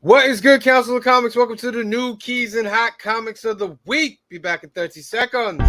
What is good, Council of Comics? Welcome to the new Keys and Hot Comics of the Week. Be back in 30 seconds.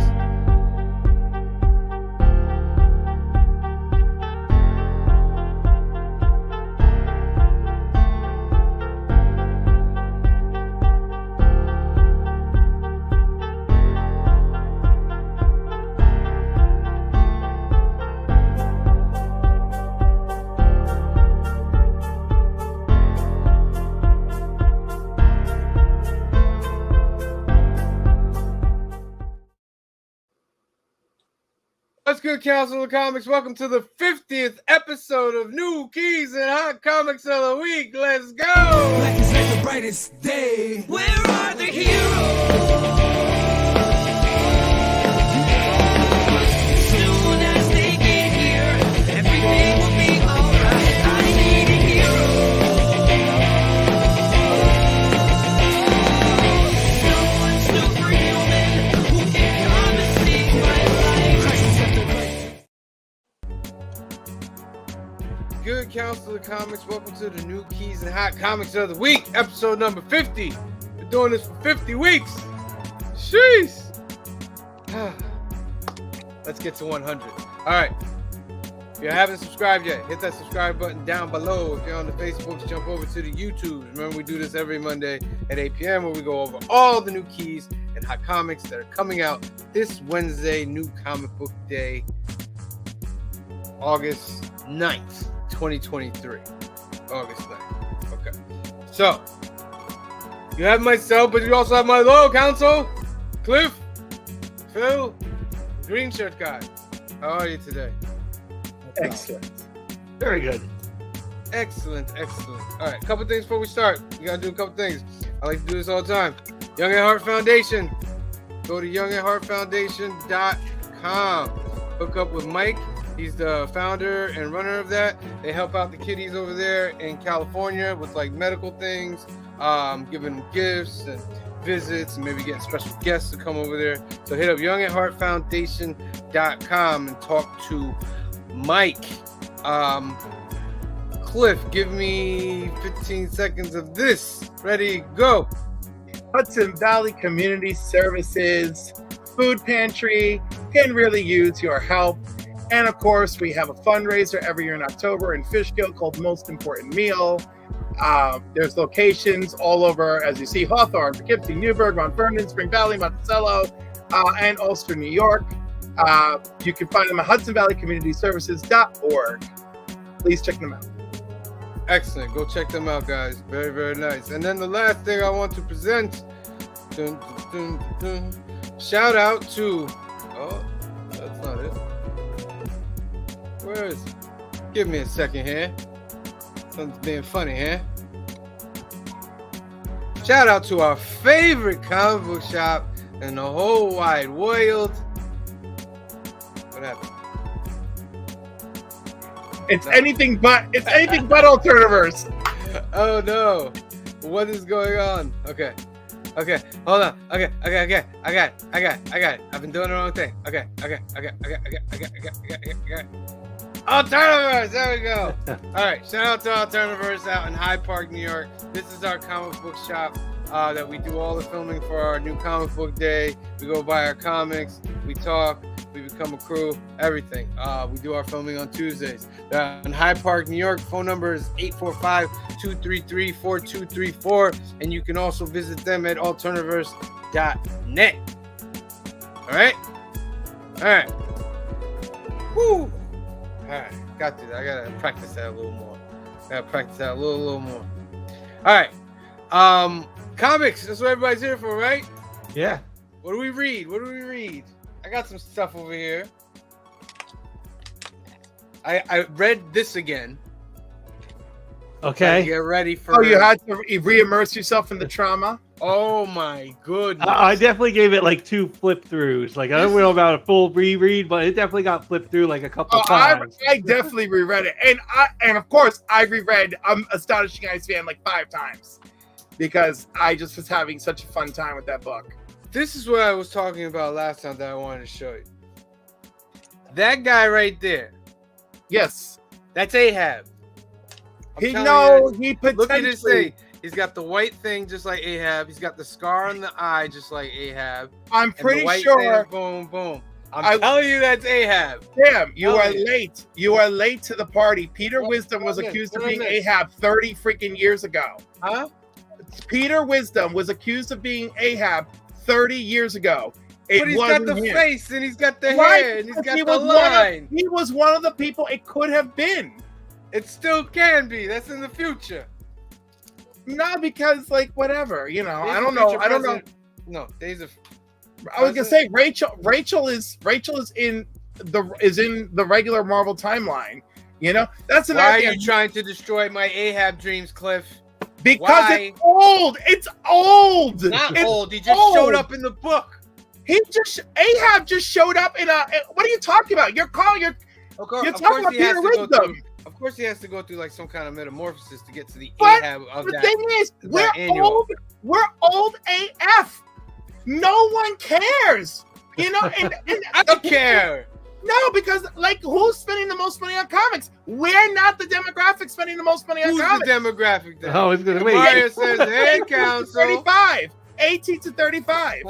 What's good, Council of Comics? Welcome to the 50th episode of New Keys and Hot Comics of the Week. Let's go! Black is like the brightest day. Where are the heroes? Soon as they get here, everything will be alright. I need a hero. Someone superhuman who can come and save my life. Crisis after crisis. Good, Council of Comics. Welcome to the New Keys and Hot Comics of the Week, episode number 50. Been doing this for 50 weeks. Sheesh. Let's get to 100. All right. If you haven't subscribed yet, hit that subscribe button down below. If you're on the Facebooks, jump over to the YouTube. Remember, we do this every Monday at 8 p.m. where we go over all the new keys and hot comics that are coming out this Wednesday, New Comic Book Day, August 9th, 2023. August 9th. Okay. So, you have myself, but you also have my loyal council, Cliff, Phil, Green Shirt Guy. How are you today? Excellent. Very good. Excellent. All right, a couple things before we start. We gotta do a couple things. I like to do this all the time. Young at Heart Foundation. Go to youngatheartfoundation.com. Hook up with Mike. He's the founder and runner of that. They help out the kiddies over there in California with like medical things, giving them gifts and visits, and maybe getting special guests to come over there. So hit up youngatheartfoundation.com and talk to Mike. Cliff, give me 15 seconds of this. Ready, go. Hudson Valley Community Services Food Pantry can really use your help. And of course, we have a fundraiser every year in October in Fishkill called Most Important Meal. There's locations all over, as you see, Hawthorne, Poughkeepsie, Newburgh, Mount Vernon, Spring Valley, Monticello, and Ulster, New York. You can find them at HudsonValleyCommunityServices.org. Please check them out. Excellent. Go check them out, guys. Very, very nice. And then the last thing I want to present. Shout out to... Oh, that's not it. Where is it? Give me a second here. Something's being funny here. Shout out to our favorite comic book shop in the whole wide world. What happened? It's anything but Alternaverse. Oh no. What is going on? Okay. Hold on. Okay. I got it. I've been doing the wrong thing. Okay. I got it. Alternaverse, there we go. All right, shout out to Alternaverse out in Hyde Park, New York. This is our comic book shop that we do all the filming for our new comic book day. We go buy our comics, we talk, we become a crew, everything. We do our filming on Tuesdays. In Hyde Park, New York, phone number is 845-233-4234, and you can also visit them at alternaverse.net. All right. Woo. All right, got to. I gotta practice that a little more. A little more. All right, comics. That's what everybody's here for, right? Yeah. What do we read? I got some stuff over here. I read this again. Okay. Get ready for. Oh, you had to re-immerse yourself in the trauma? Oh my goodness. I definitely gave it like 2 flip throughs. Like, I don't know about a full reread, but it definitely got flipped through like a couple times. I definitely reread it. And of course, I reread Astonishing Iceman like 5 times because I just was having such a fun time with that book. This is what I was talking about last time that I wanted to show you. That guy right there. Yes. That's Ahab. He potentially. Look at this thing. He's got the white thing just like Ahab. He's got the scar on the eye just like Ahab. I'm And the pretty white sure. thing, boom, boom. I'm telling you that's Ahab. Damn, you Tell are me. late. You are late to the party. Peter What- Wisdom was what I accused of missed? being What I missed? Ahab 30 freaking years ago. Huh? Peter Wisdom was accused of being Ahab 30 years ago. It But he's got wasn't the him. face and he's got the Right, hair and he's because got the was line. he was one of the people it could have been. It still can be. That's in the future. No, because like whatever, you know. Days I of don't know. Future I don't know. President- No, Days of. I was gonna say Rachel is in the regular Marvel timeline. You know, that's another Why are thing. you trying to destroy my Ahab dreams, Cliff? Because why? it's old. It's old. Not It's old. He just old. showed up in the book. Ahab just showed up in a. What are you talking about? You're calling your. Of course, You're of talking course about he has Peter to go Wisdom. through. Of course, he has to go through like some kind of metamorphosis to get to the But Ahab of The that. thing is, that we're annual. old. We're old AF. No one cares. You know, and I don't care. No, because like, who's spending the most money on comics? We're not the demographic spending the most money on Who's comics. the demographic then? Oh, it's gonna wait. Mario says, "Hey, 18 to council." 35. 18 to 35.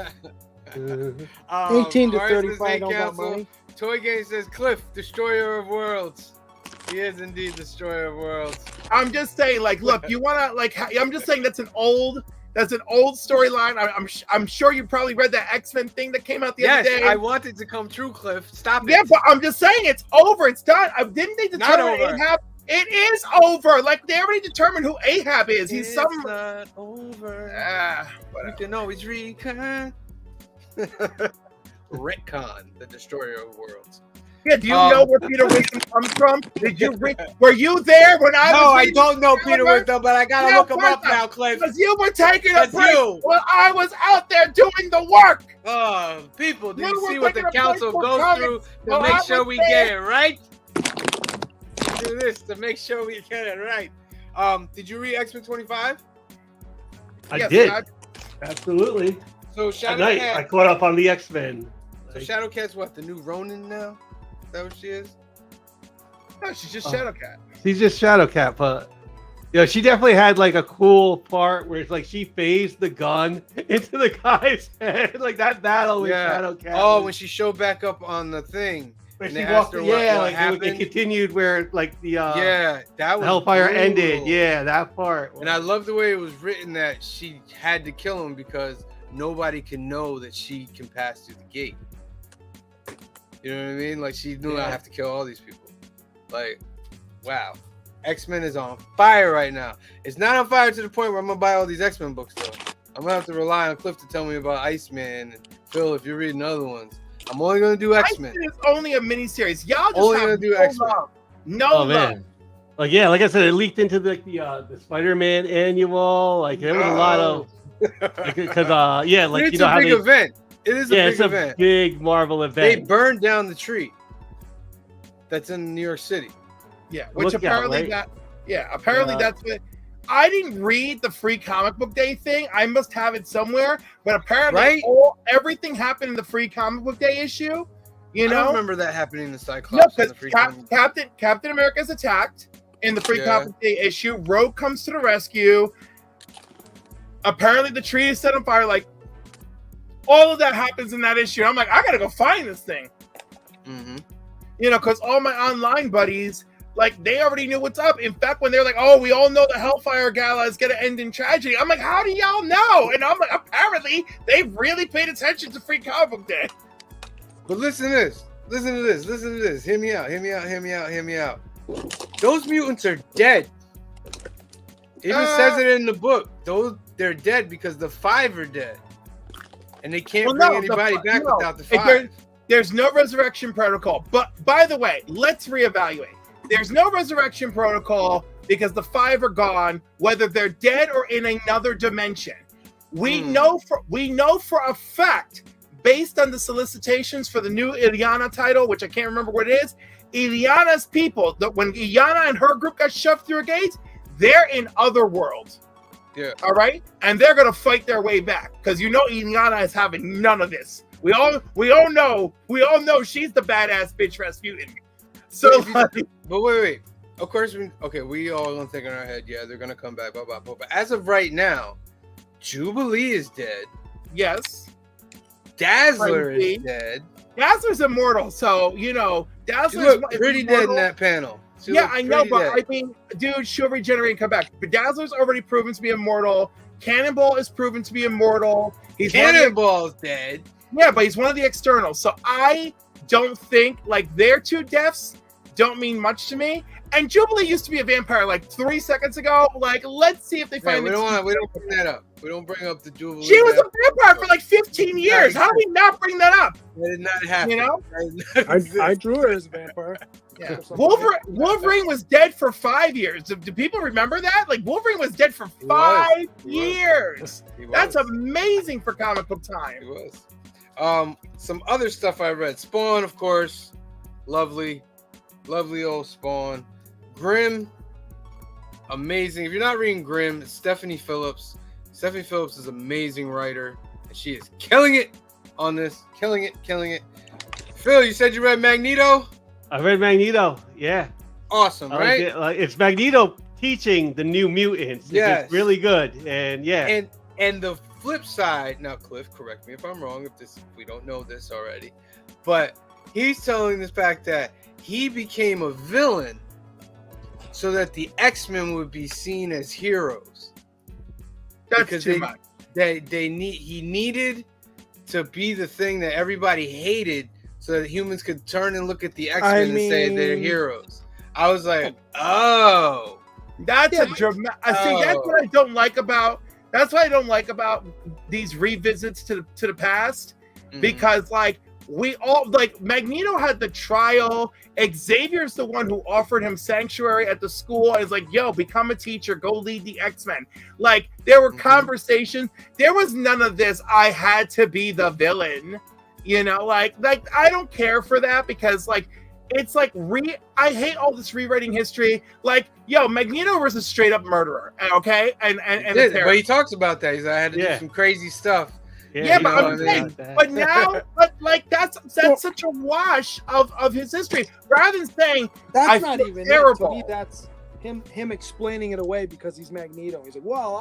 18 to Mario says, 35 "Hey, don't got council." money. Toy Game says, "Cliff, destroyer of worlds." He is indeed destroyer of worlds. I'm just saying, like, look, you wanna like. I'm just saying that's an old storyline. I'm sure you probably read that X-Men thing that came out the Yes, other day. I want it to come true, Cliff. Stop it. Yeah, but I'm just saying it's over. It's done. Didn't they Not determine over. Ahab? It is over. Like they already determined who Ahab is. He's It's some. not over. You Whatever. can always recon. Retcon, the destroyer of worlds. Yeah, do you know where Peter Wisdom comes from? Were you there when I was? No, I reading don't know the Peter comic? Wisdom, but I gotta Yeah, look him up Martha, now, Cliff. Because you were taking a That's break you. while I was out there doing the work. People, do You you were see what the taking a council break for goes comics through to while make I sure was we there. get it right? Do this to make sure we get it right. Did you read X-Men 25? I Yes, did. I- Absolutely. So At night, I Shadowcat. caught up on the X-Men. So Shadowcat's what, the new Ronin now? Is that what she is? No, she's just Oh. Shadowcat. She's just Shadowcat, but she definitely had like a cool part where it's like she phased the gun into the guy's head, like that battle with Yeah. Shadowcat. Oh, when she showed back up on the thing. when and she they asked walked, her yeah, what like it happened. continued where like the Yeah, that was Hellfire brutal. ended. Yeah, that part. And I love the way it was written that she had to kill him because nobody can know that she can pass through the gate. You know what I mean? Like she knew I Yeah. have to kill all these people. Like, wow. X-Men is on fire right now. It's not on fire to the point where I'm gonna buy all these X-Men books though. I'm gonna have to rely on Cliff to tell me about Iceman and Phil if you're reading other ones. I'm only gonna do X-Men. Iceman is only a miniseries. Y'all just Only have gonna do no X-Men. love. No Oh love. man. Like like I said, it leaked into the Spider-Man annual. Like there was a lot of because like it's you know a how big they event. It is a yeah, big it's a event. big Marvel They event. burned down the tree that's in New York City. Yeah, which Lookout, apparently right? apparently Yeah. that's what. I didn't read the free comic book day thing. I must have it somewhere, but apparently Right? everything happened in the free comic book day issue. You I don't know, remember that happening in no, Cyclops. in because the free comic. Captain America is attacked in the free Yeah. comic book day issue. Rogue comes to the rescue. Apparently, the tree is set on fire. Like all of that happens in that issue. I'm like, I gotta go find this thing. Mhm. You know, because all my online buddies, like, they already knew what's up. In fact, when they're like, oh, we all know the Hellfire Gala is going to end in tragedy, I'm like, how do y'all know? And I'm like, apparently, they've really paid attention to Free Comic Book Day. But listen to this. Listen to this. Listen to this. Hear me out. Hear me out. Hear me out. Hear me out. Those mutants are dead. It even says it in the book. They're dead because the 5 are dead. And they can't Well, bring no, anybody the- back no. without the If 5. There's no resurrection protocol. But by the way, let's reevaluate. There's no resurrection protocol because the 5 are gone, whether they're dead or in another dimension. We know for a fact, based on the solicitations for the new Illyana title, which I can't remember what it is, Illyana's people, when Illyana and her group got shoved through a gate, they're in other worlds. Yeah. All right, and they're gonna fight their way back because you know Illyana is having none of this. We all know she's the badass bitch Rasputin. So, But wait. of course, we all gonna think in our head, yeah, they're gonna come back, blah, blah, blah. But as of right now, Jubilee is dead. Yes. Dazzler Crazy. is dead. Dazzler's immortal, so She Dazzler's looked pretty dead in that panel. She Yeah, looked I know, pretty but dead. I mean, dude, she'll regenerate and come back. But Dazzler's already proven to be immortal. Cannonball is proven to be immortal. He's one of the- Cannonball's dead. yeah, but he's one of the externals. So I don't think like their two deaths don't mean much to me. And Jubilee used to be a vampire like 3 seconds ago. Like, let's see if they Yeah, find. we don't bring that up. We don't bring up the Jubilee. She was death. a vampire for like 15 years. How do we not bring that up? That did not happen. You know? That did not I exist. drew her as a vampire. Yeah. For some Wolverine was dead for 5 years. Do people remember that? Like Wolverine was dead for He was. 5 He was. years. He was. That's amazing for comic book He time. was. Some other stuff I read. Spawn, of course. Lovely old Spawn. Grimm, amazing. If you're not reading Grimm, it's Stephanie Phillips. Stephanie Phillips is an amazing writer, and she is killing it on this. Killing it. Phil, you said you read Magneto? I read Magneto. Yeah. Awesome, I right? liked it. Like, it's Magneto teaching the New Mutants. Yes. It's really good. And yeah. And the flip side, now Cliff, correct me if I'm wrong, if we don't know this already, but he's telling this fact that he became a villain so that the X-Men would be seen as heroes. That's Because too much. he needed to be the thing that everybody hated so that humans could turn and look at the X-Men and say they're mean- heroes. I was like, oh. That's Yeah, a dramatic. See, that's what I don't like about. That's what I don't like about these revisits to the past, Mhm. because like we all like Magneto had the trial. Xavier's the one who offered him sanctuary at the school. And is like, yo, become a teacher, go lead the X-Men. Like there were Mhm. conversations. There was none of this. I had to be the villain. Like I don't care for that because like. It's like I hate all this rewriting history. Like, yo, Magneto was a straight up murderer, okay? And He did, but he talks about that. He's like, I had to do Yeah. some crazy stuff. Yeah, but know I'm what I saying, mean? but now, but like that's such a wash of his history. Rather than saying That's I not feel even terrible. it. To me, that's him explaining it away because he's Magneto. He's like, well,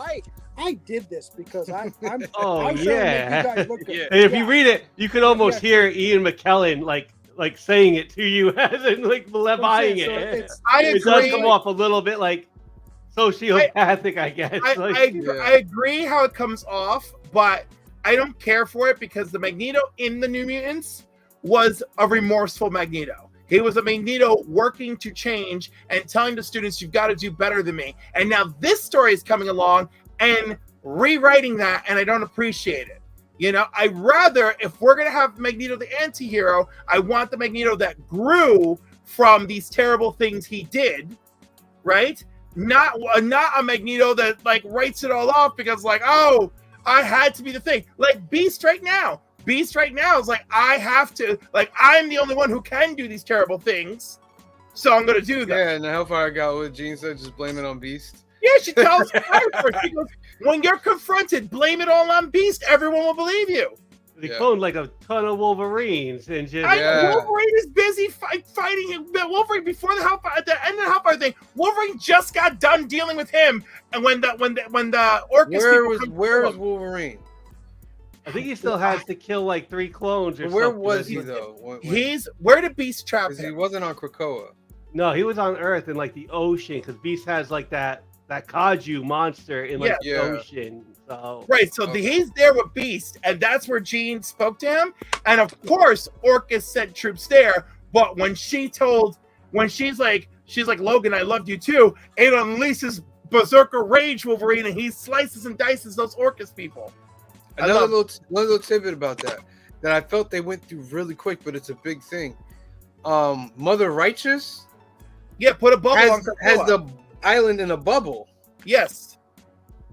I did this because I'm Oh, I'm trying to make yeah. you guys look good. Yeah. And if you read it, you could almost Yeah. hear Ian McKellen like saying it to you as in like buying So it. it's- I It does agree. come off a little bit like sociopathic, I guess. I Yeah. agree how it comes off, but I don't care for it because the Magneto in the New Mutants was a remorseful Magneto. He was a Magneto working to change and telling the students, you've got to do better than me. And now this story is coming along and rewriting that, and I don't appreciate it. I'd rather, if we're going to have Magneto the anti-hero, I want the Magneto that grew from these terrible things he did, right? Not a Magneto that like writes it all off because like, oh, I had to be the thing. Like Beast right now is like, I have to, like, I'm the only one who can do these terrible things, so I'm going to do them. Yeah, and the hellfire I got with Jean said just blame it on Beast. Yeah, she tells her, she goes, when you're confronted, blame it all on Beast. Everyone will believe you. They Yeah. cloned like a ton of Wolverines and just Yeah. Wolverine is busy fighting him. Wolverine before at the end of the Hellfire thing, Wolverine just got done dealing with him. And when the Orcus Where is Wolverine? I think he still has to kill like 3 clones or Where something. was he though? where did Beast trap Because he him? wasn't on Krakoa. No, he was on Earth in like the ocean because Beast has like that kaiju monster in like Yeah. the ocean. So Right, so Okay. he's there with Beast, and that's where Jean spoke to him. And of course, Orcus sent troops there. But when she's like, Logan, I loved you too, it unleashes Berserker Rage Wolverine, and he slices and dices those Orcus people. Another little tidbit about that I felt they went through really quick, but it's a big thing. Mother Righteous Yeah, put a bubble on has Krakoa. the island in a bubble. Yes.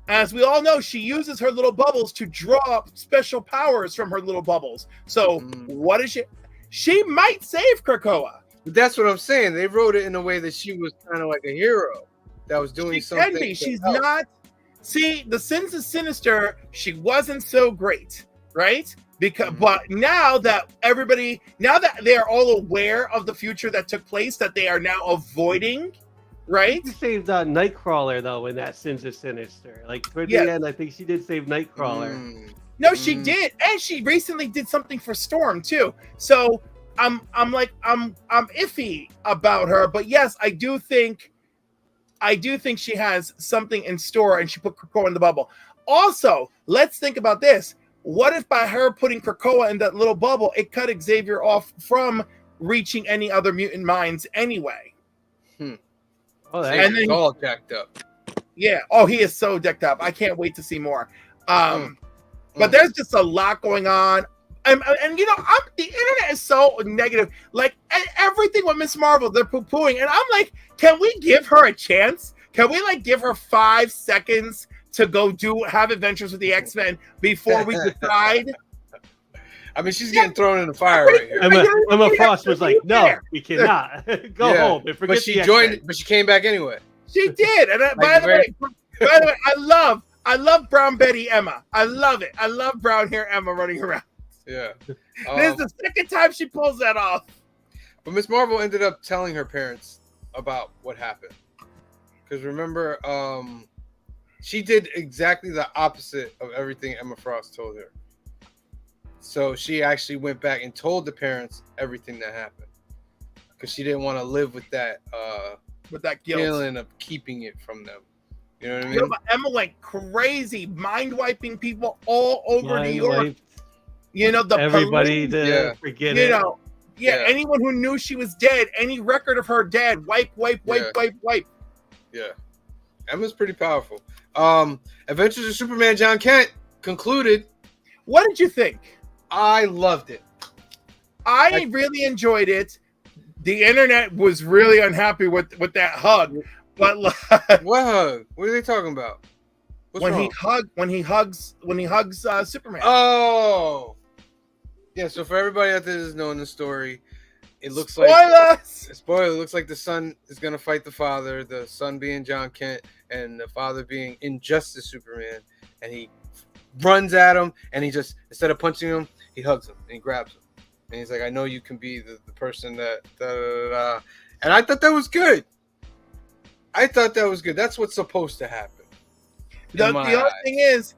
As we all know, she uses her little bubbles to draw up special powers from her little bubbles. So what is she? She might save Krakoa. But that's what I'm saying. They wrote it in a way that she was kind of like a hero that was doing She something. can be. to She's help. not. See, the Sins of Sinister, she wasn't so great, right? Because, but now that they are all aware of the future that took place, that they are now avoiding, right? She saved Nightcrawler though in that Sins of Sinister. Like toward Yes. the end, I think she did save Nightcrawler. No, she did, and she recently did something for Storm too. So I'm iffy about her, but yes, I do think she has something in store, and she put Krakoa in the bubble. Also, let's think about this. What if by her putting Krakoa in that little bubble, it cut Xavier off from reaching any other mutant minds anyway? Oh, And And then- then all jacked up. Yeah. Oh, he is so decked up. I can't wait to see more. But there's just a lot going on. And you know, the internet is so negative. Like everything with Miss Marvel, they're poo-pooing. And I'm like, can we give her a chance? Can we like give her 5 seconds to go have adventures with the X-Men before we decide? I mean, she's getting thrown in the fire right here. Emma Frost was like, "No, we cannot go Yeah. home and forget." But she joined. But she came back anyway. She did. And by the way, I love Brown Betty Emma. I love it. I love brown hair Emma running around. Yeah. This is the second time she pulls that off. But Miss Marvel ended up telling her parents about what happened. Because remember, she did exactly the opposite of everything Emma Frost told her. So she actually went back and told the parents everything that happened. Because she didn't want to live with that Guilt. feeling of keeping it from them. You know what I mean? You know, but Emma went crazy, mind wiping people all over New York. You know, the everybody police, to forget you it. know, anyone who knew she was dead, any record of her dead, wipe. Yeah. Emma's pretty powerful. Adventures of Superman John Kent concluded. What did you think? I loved it. I really enjoyed it. The internet was really unhappy with that hug, but What hug? What are they talking about? What's when he hugs Superman. Oh, yeah. So for everybody out there that's knowing the story, it looks Spoilers! It looks like the son is gonna fight the father. The son being John Kent, and the father being Injustice Superman, and he runs at him, and he just, instead of punching him, he hugs him and he grabs him, and he's like, "I know you can be the person that." And I thought that was good. That's what's supposed to happen. The other thing is,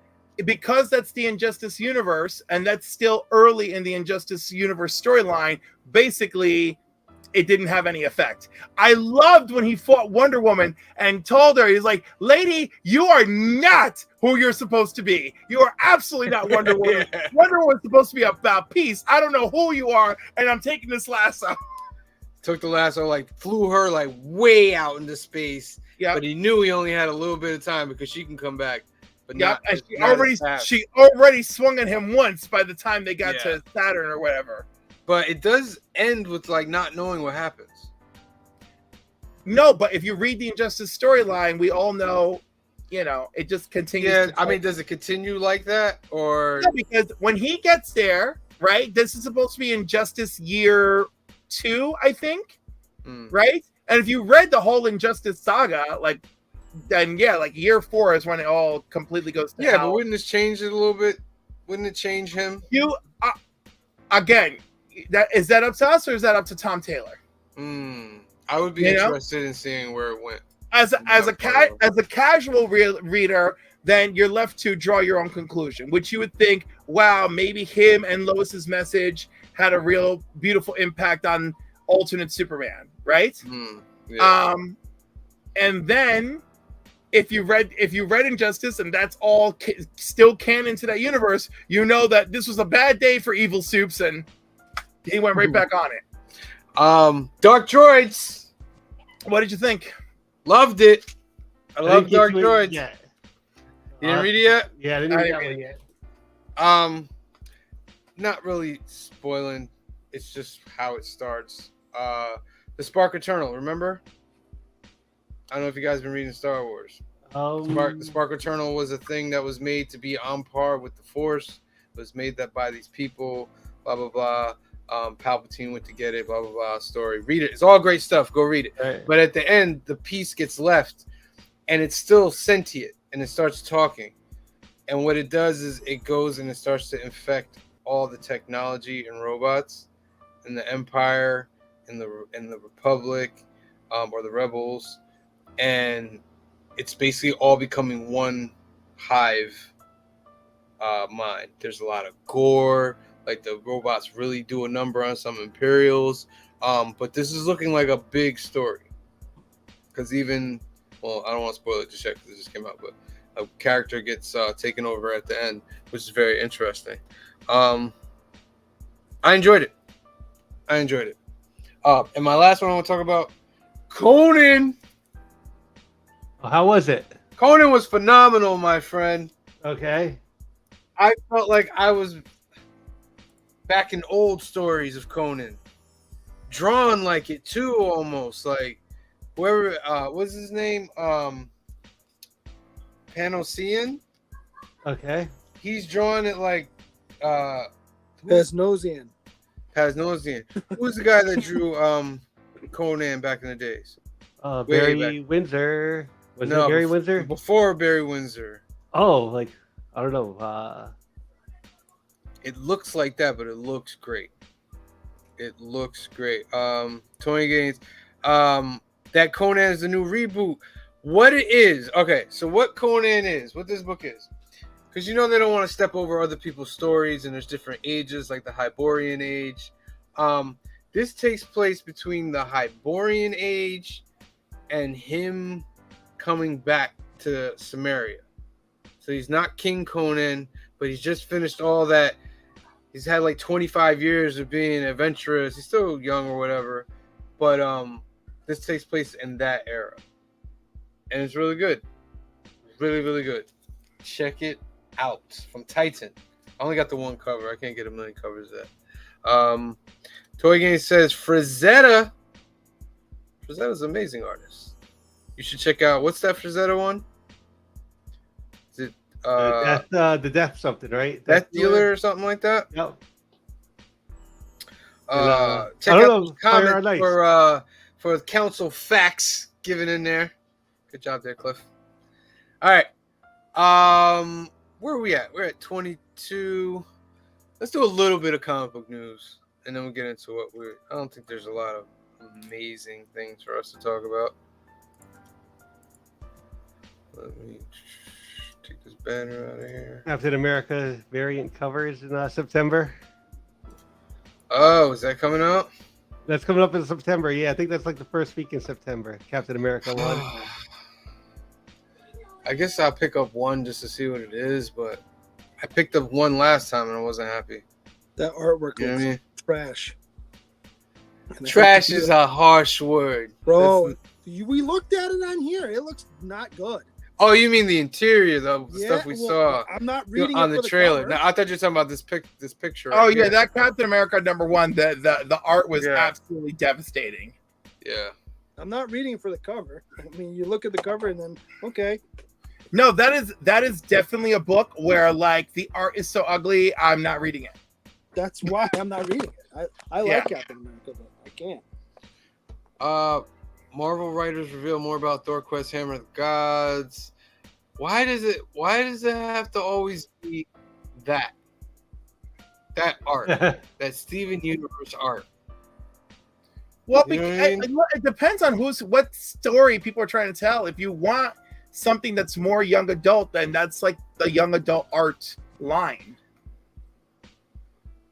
because that's the Injustice universe, and that's still early in the Injustice universe storyline, basically, it didn't have any effect. I loved when he fought Wonder Woman and told her, he's like, "Lady, you are not who you're supposed to be. You are absolutely not Wonder Woman. Yeah. Wonder Woman's supposed to be about peace. I don't know who you are, and I'm taking this lasso." Took the lasso, like flew her like way out into space. Yeah. But he knew he only had a little bit of time because she can come back. But Yeah, and not she already swung at him once by the time they got Yeah. to Saturn or whatever. But it does end with like not knowing what happens. No, but if you read the Injustice storyline, we all know, you know, it just continues. Yeah, to I mean, does it continue like that or? No, because when he gets there, right? This is supposed to be Injustice year 2, I think, right? And if you read the whole Injustice saga, like, then yeah, like year 4 is when it all completely goes to Yeah, hell. but wouldn't this change it a little bit? Wouldn't it change him? You again, is that up to us or is that up to Tom Taylor? I would be You know? interested in seeing where it went. As a casual reader, then you're left to draw your own conclusion, which you would think, wow, maybe him and Lois's message had a real beautiful impact on alternate Superman, right? Yeah. And then if you read Injustice and that's all still canon to that universe, you know that this was a bad day for Evil Soups, and he went right back on it. Dark Droids. What did you think? Loved it. I love didn't Dark get to it Droids. yet. You didn't read it yet? Yeah, I didn't read that one yet. Not really spoiling. It's just how it starts. The Spark Eternal, remember? I don't know if you guys have been reading Star Wars. The Spark Eternal was a thing that was made to be on par with the Force. It was made that by these people, blah, blah, blah. Palpatine went to get it, blah, blah, blah, story. Read it. It's all great stuff. Go read it. Right. But at the end, the piece gets left, and it's still sentient, and it starts talking. And what it does is it goes and it starts to infect all the technology and robots in the Empire, in the Republic, or the Rebels. and it's basically all becoming one hive mind. There's a lot of gore, like the robots really do a number on some Imperials, but this is looking like a big story, because even, well, I don't want to spoil it just yet because it just came out, but a character gets taken over at the end, which is very interesting. I enjoyed it. And my last one I want to talk about, Conan. How was it? Conan was phenomenal, my friend. Okay. I felt like I was back in old stories of Conan, drawn like it too, almost like whoever what's his name, Panosian. Okay. He's drawing it like Pesnosian. Who's the guy that drew Conan back in the days? Barry Windsor. Was it Barry Windsor? Before Barry Windsor. Oh, like I don't know. It looks like that, but it looks great. Tony Gaines. That Conan is the new reboot. What it is, okay, so what Conan is, what this book is, because you know they don't want to step over other people's stories, and there's different ages, like the Hyborian age. This takes place between the Hyborian age and him coming back to Samaria. So he's not King Conan, but he's just finished all that. He's had like 25 years of being adventurous. He's still young or whatever, but this takes place in that era, and it's really good, really good. Check it out, from Titan. I only got the one cover. I can't get a million covers of that. Toy Game says Frazetta. Frazetta's an amazing artist. You should check out, what's that Frazetta one? Is it the death something, right? Death Dealer or something like that? Yep. Check out the comment for Council Facts given in there. Good job there, Cliff. All right. Where are we at? We're at 22. Let's do a little bit of comic book news, and then we'll get into what I don't think there's a lot of amazing things for us to talk about. Let me take this banner out of here. Captain America variant covers in September. Oh, is that coming out? That's coming up in September. Yeah, I think that's like the first week in September. Captain America 1. I guess I'll pick up one just to see what it is, but I picked up one last time and I wasn't happy. That artwork You know what I mean? trash. Trash is a harsh word. Bro, we looked at it on here. It looks not good. Oh, you mean the interior, though? The Yeah, stuff we well, saw I'm not reading on it the for trailer. cover. No, I thought you were talking about this picture. Oh right yeah, here. that Captain America #1. The art was Yeah. absolutely devastating. Yeah. I'm not reading it for the cover. I mean, you look at the cover and then, okay. No, that is definitely a book where like the art is so ugly, I'm not reading it. That's why I'm not reading it. I Yeah. like Captain America, but I can't. Marvel writers reveal more about Thor: Quest Hammer of the Gods. Why does it have to always be that art, that Steven Universe art? Well, You know what I mean? it depends on what story people are trying to tell. If you want something that's more young adult, then that's like the young adult art line.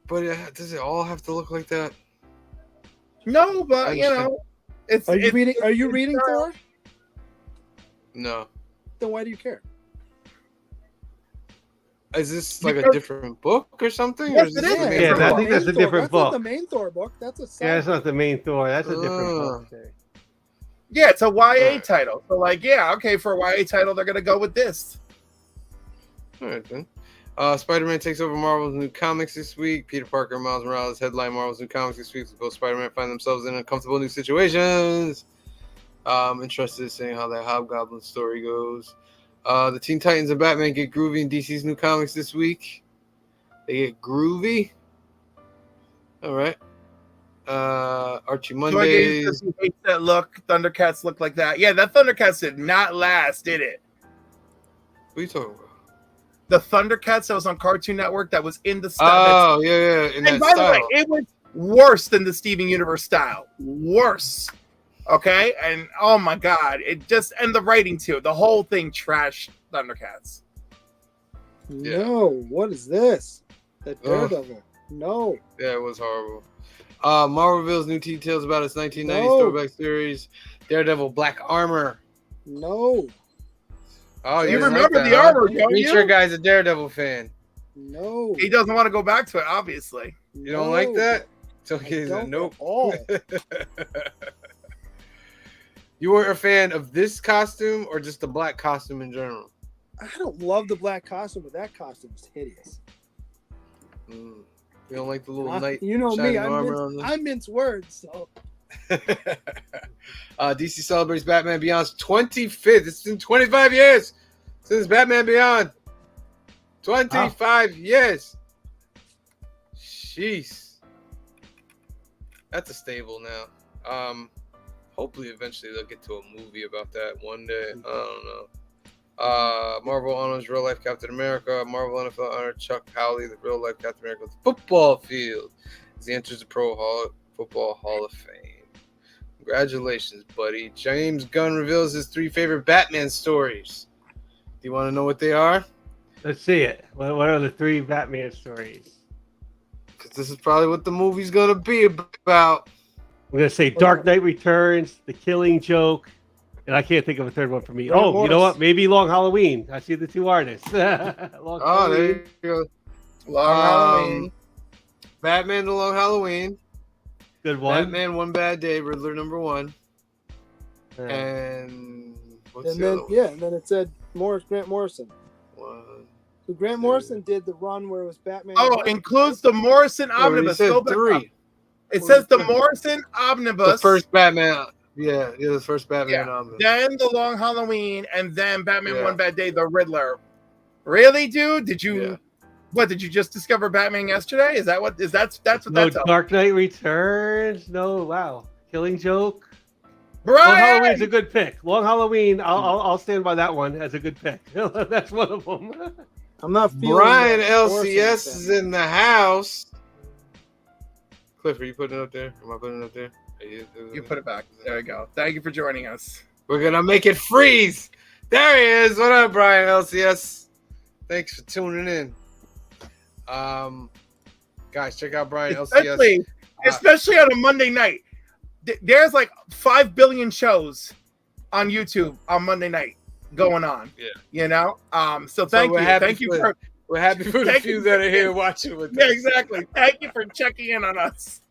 But does it all have to look like that? No, but you know, it's. Are you it's reading Thor? No. Then why do you care? Is this like a Because- different book or something? Yes, or is it this is. the main Yeah, book? I think that's a Thor. different That's book. not the main Thor book. That's a side Yeah, that's not the main Thor. That's a different book. Yeah, it's a YA Alright. title. So like, yeah, okay, for a YA title, they're gonna go with this. All right then. Spider-Man takes over Marvel's new comics this week. Peter Parker and Miles Morales headline Marvel's new comics this week. Both Spider-Man find themselves in uncomfortable new situations. I'm interested in seeing how that Hobgoblin story goes. The Teen Titans and Batman get groovy in DC's new comics this week. They get groovy. All right. Archie Mondays. He hates that look. Thundercats look like that. Yeah, that Thundercats did not last, did it? What are you talking about? The Thundercats that was on Cartoon Network that was in the style. Oh, yeah. In that And by the way, style. it was worse than the Steven Universe style. Worse. Okay, and oh my god, it just and the writing too. The whole thing trashed Thundercats. No, what is this? That Daredevil. No. Yeah, it was horrible. Marvel reveals new details about its 1990s No. throwback series, Daredevil Black Armor. No. Oh, You didn't remember that, the huh? armor, don't Reacher you? guy's a Daredevil fan. No. He doesn't want to go back to it, obviously. You don't like that? So he's a don't nope. at all. You weren't a fan of this costume or just the black costume in general? I don't love the black costume, but that costume is hideous. You don't like the little knight You know me, shining armor on I mince words, so DC celebrates Batman Beyond's 25th. It's been 25 years since Batman Beyond. 25 years. Jeez. That's a stable now. Hopefully eventually they'll get to a movie about that one day. I don't know. Marvel honors real life Captain America. Marvel NFL honored Chuck Howley, the real life Captain America, with the football field as he enters the Football Hall of Fame. Congratulations, buddy. James Gunn reveals his 3 favorite Batman stories. Do you want to know what they are? Let's see it. What are the 3 Batman stories? Because this is probably what the movie's going to be about. I'm going to say Dark Knight Returns, The Killing Joke, and I can't think of a third one for me. Grant You know Morris. what? Maybe Long Halloween. I see the 2 artists. Long Oh, there Halloween. you go. Long Halloween. Batman The Long Halloween. Good one. Batman One Bad Day, Riddler #1. Yeah. And what's and the then other one? yeah, and then it said Grant Morrison. One. So Grant Morrison did the run where it was Batman. Oh, includes the Morrison Yeah, but he Omnibus. said Go back up. 3. It says the Morrison Omnibus. The first Batman. Yeah, the first Batman omnibus. Then the Long Halloween, and then Batman Yeah. One Bad Day, the Riddler. Really, dude? Did you? Yeah. What did you just discover Batman yesterday? Is that what? That's what No that's? Dark Knight Returns. No, wow. Killing Joke. Long Brian. Halloween's a good pick. Long Halloween, I'll stand by that one as a good pick. That's one of them. I'm not feeling Brian that Morrison LCS is thing. in the house. Cliff, are you putting it up there? Am I putting it up there? You put it back. There we go. Thank you for joining us. We're gonna make it freeze. There he is. What up, Brian LCS? Thanks for tuning in. Guys, check out Brian LCS. Especially on a Monday night. There's like 5 billion shows on YouTube on Monday night going on. Yeah. You know? So thank we're you. happy Thank you for- for We're happy for the Thank few you. that are here watching with yeah, us. exactly. Thank you for checking in on us.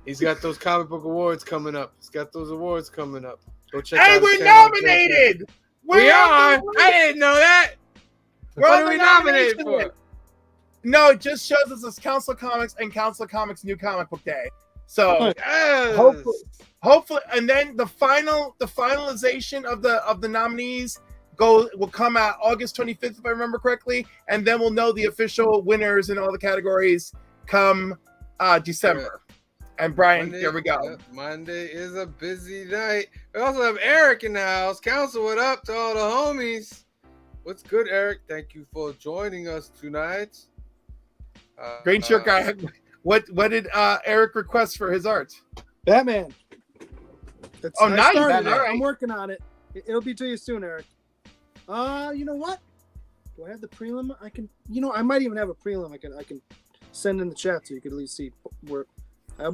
He's got those comic book awards coming up. He's got those awards coming up. Go check Hey, out his we're channel. nominated. We are. on the I didn't know that. We're What on are the we nominated nomination for? No, it just shows us as Council of Comics and Council of Comics New Comic Book Day. So Yes. hopefully, and then the finalization of the nominees will come out August 25th, if I remember correctly, and then we'll know the official winners in all the categories come December. And Brian, Monday, here we go. yep, Monday is a busy night. We also have Eric in the house. Council, what up to all the homies? What's good, Eric? Thank you for joining us tonight. Great shirt guy. What did Eric request for his art? Batman. Oh, nice. Started Batman. it. I'm working on it. It'll be to you soon, Eric. You know what? Do I have the prelim? I can. I might even have a prelim. I can send in the chat so you can at least see where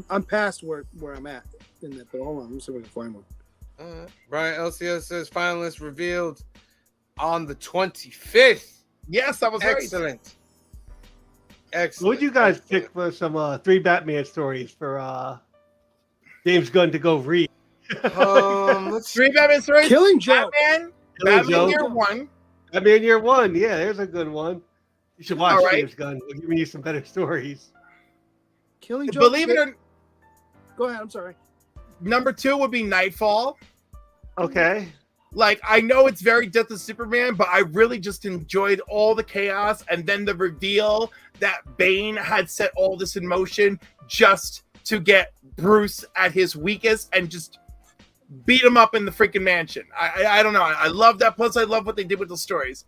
I'm past where I'm at in that. But hold on, let me see if I can find one. Brian LCS says finalists revealed on the 25th. Yes, that was Excellent. Excellent. What would you guys Excellent. pick for some 3 Batman stories for James Gunn to go read? Let's Three Batman stories. Killing Joke. Batman. Killing Batman Joke. Year One. Batman Year One. Yeah, there's a good one. You should watch All right. James Gunn. He'll give you some better stories. Killing Joke. Believe it or Go ahead. I'm sorry. number 2 would be Nightfall. Okay. Like, I know it's very Death of Superman, but I really just enjoyed all the chaos and then the reveal that Bane had set all this in motion just to get Bruce at his weakest and just beat him up in the freaking mansion. I don't know. I love that. Plus, I love what they did with the stories.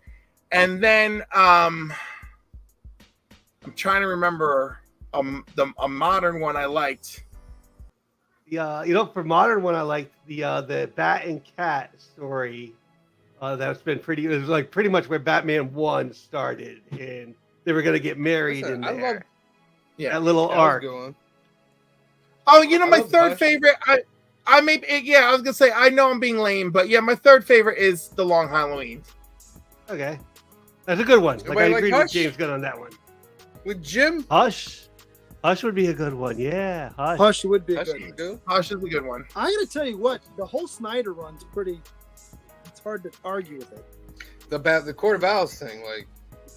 And then I'm trying to remember a modern one I liked. For modern one, I like the Bat and Cat story. That's been pretty. It was like pretty much where Batman 1 started, and they were gonna get married in I there. love That little that was arc. a good one. Oh, you know, I my love third Hush. favorite. I was gonna say I know I'm being lame, but yeah, my third favorite is The Long Halloween. Okay, that's a good one. Like I Nobody like agree with Hush? James Gunn on that one. With Jim. Hush would be a good one. Yeah, Hush. Hush would be That's good. good. Hush is a good one. I gotta tell you what, the whole Snyder run's pretty. It's hard to argue with it. The Court of Owls thing, like,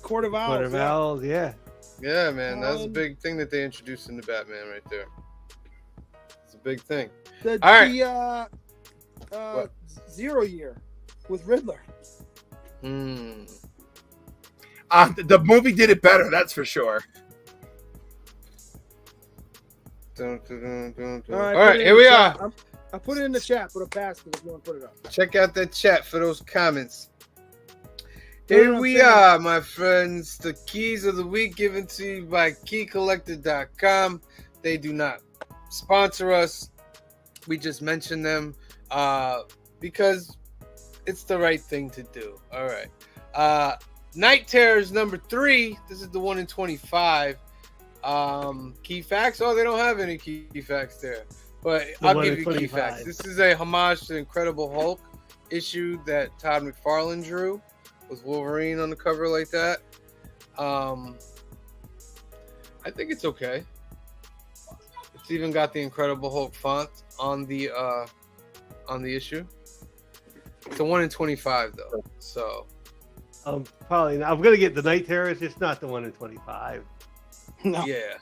Court of Owls. What about yeah? yeah, man, that was a Um, big thing that they introduced into Batman right there. It's a big thing. The, All right. What? 0 Year with Riddler. Hmm. The movie did it better, that's for sure. Dun, dun, dun, dun, dun. All All right, put it in here the we chat. are. I put it in the chat, but a pass because you want to put it up. Check out the chat for those comments. You know Here what I'm we saying? are, my friends. The keys of the week given to you by keycollector.com. They do not sponsor us. We just mention them because it's the right thing to do. All right. Night Terrors number 3. This is the 1 in 25. Key facts. Oh, they don't have any key facts there. But The I'll 1 give in you key 25. facts. This is a homage to the Incredible Hulk issue that Todd McFarlane drew with Wolverine on the cover like that. I think it's okay. It's even got the Incredible Hulk font on the issue. It's a 1 in 25 though. So Probably not. I'm gonna get the Night Terrors. It's not the 1 in 25. No. yeah.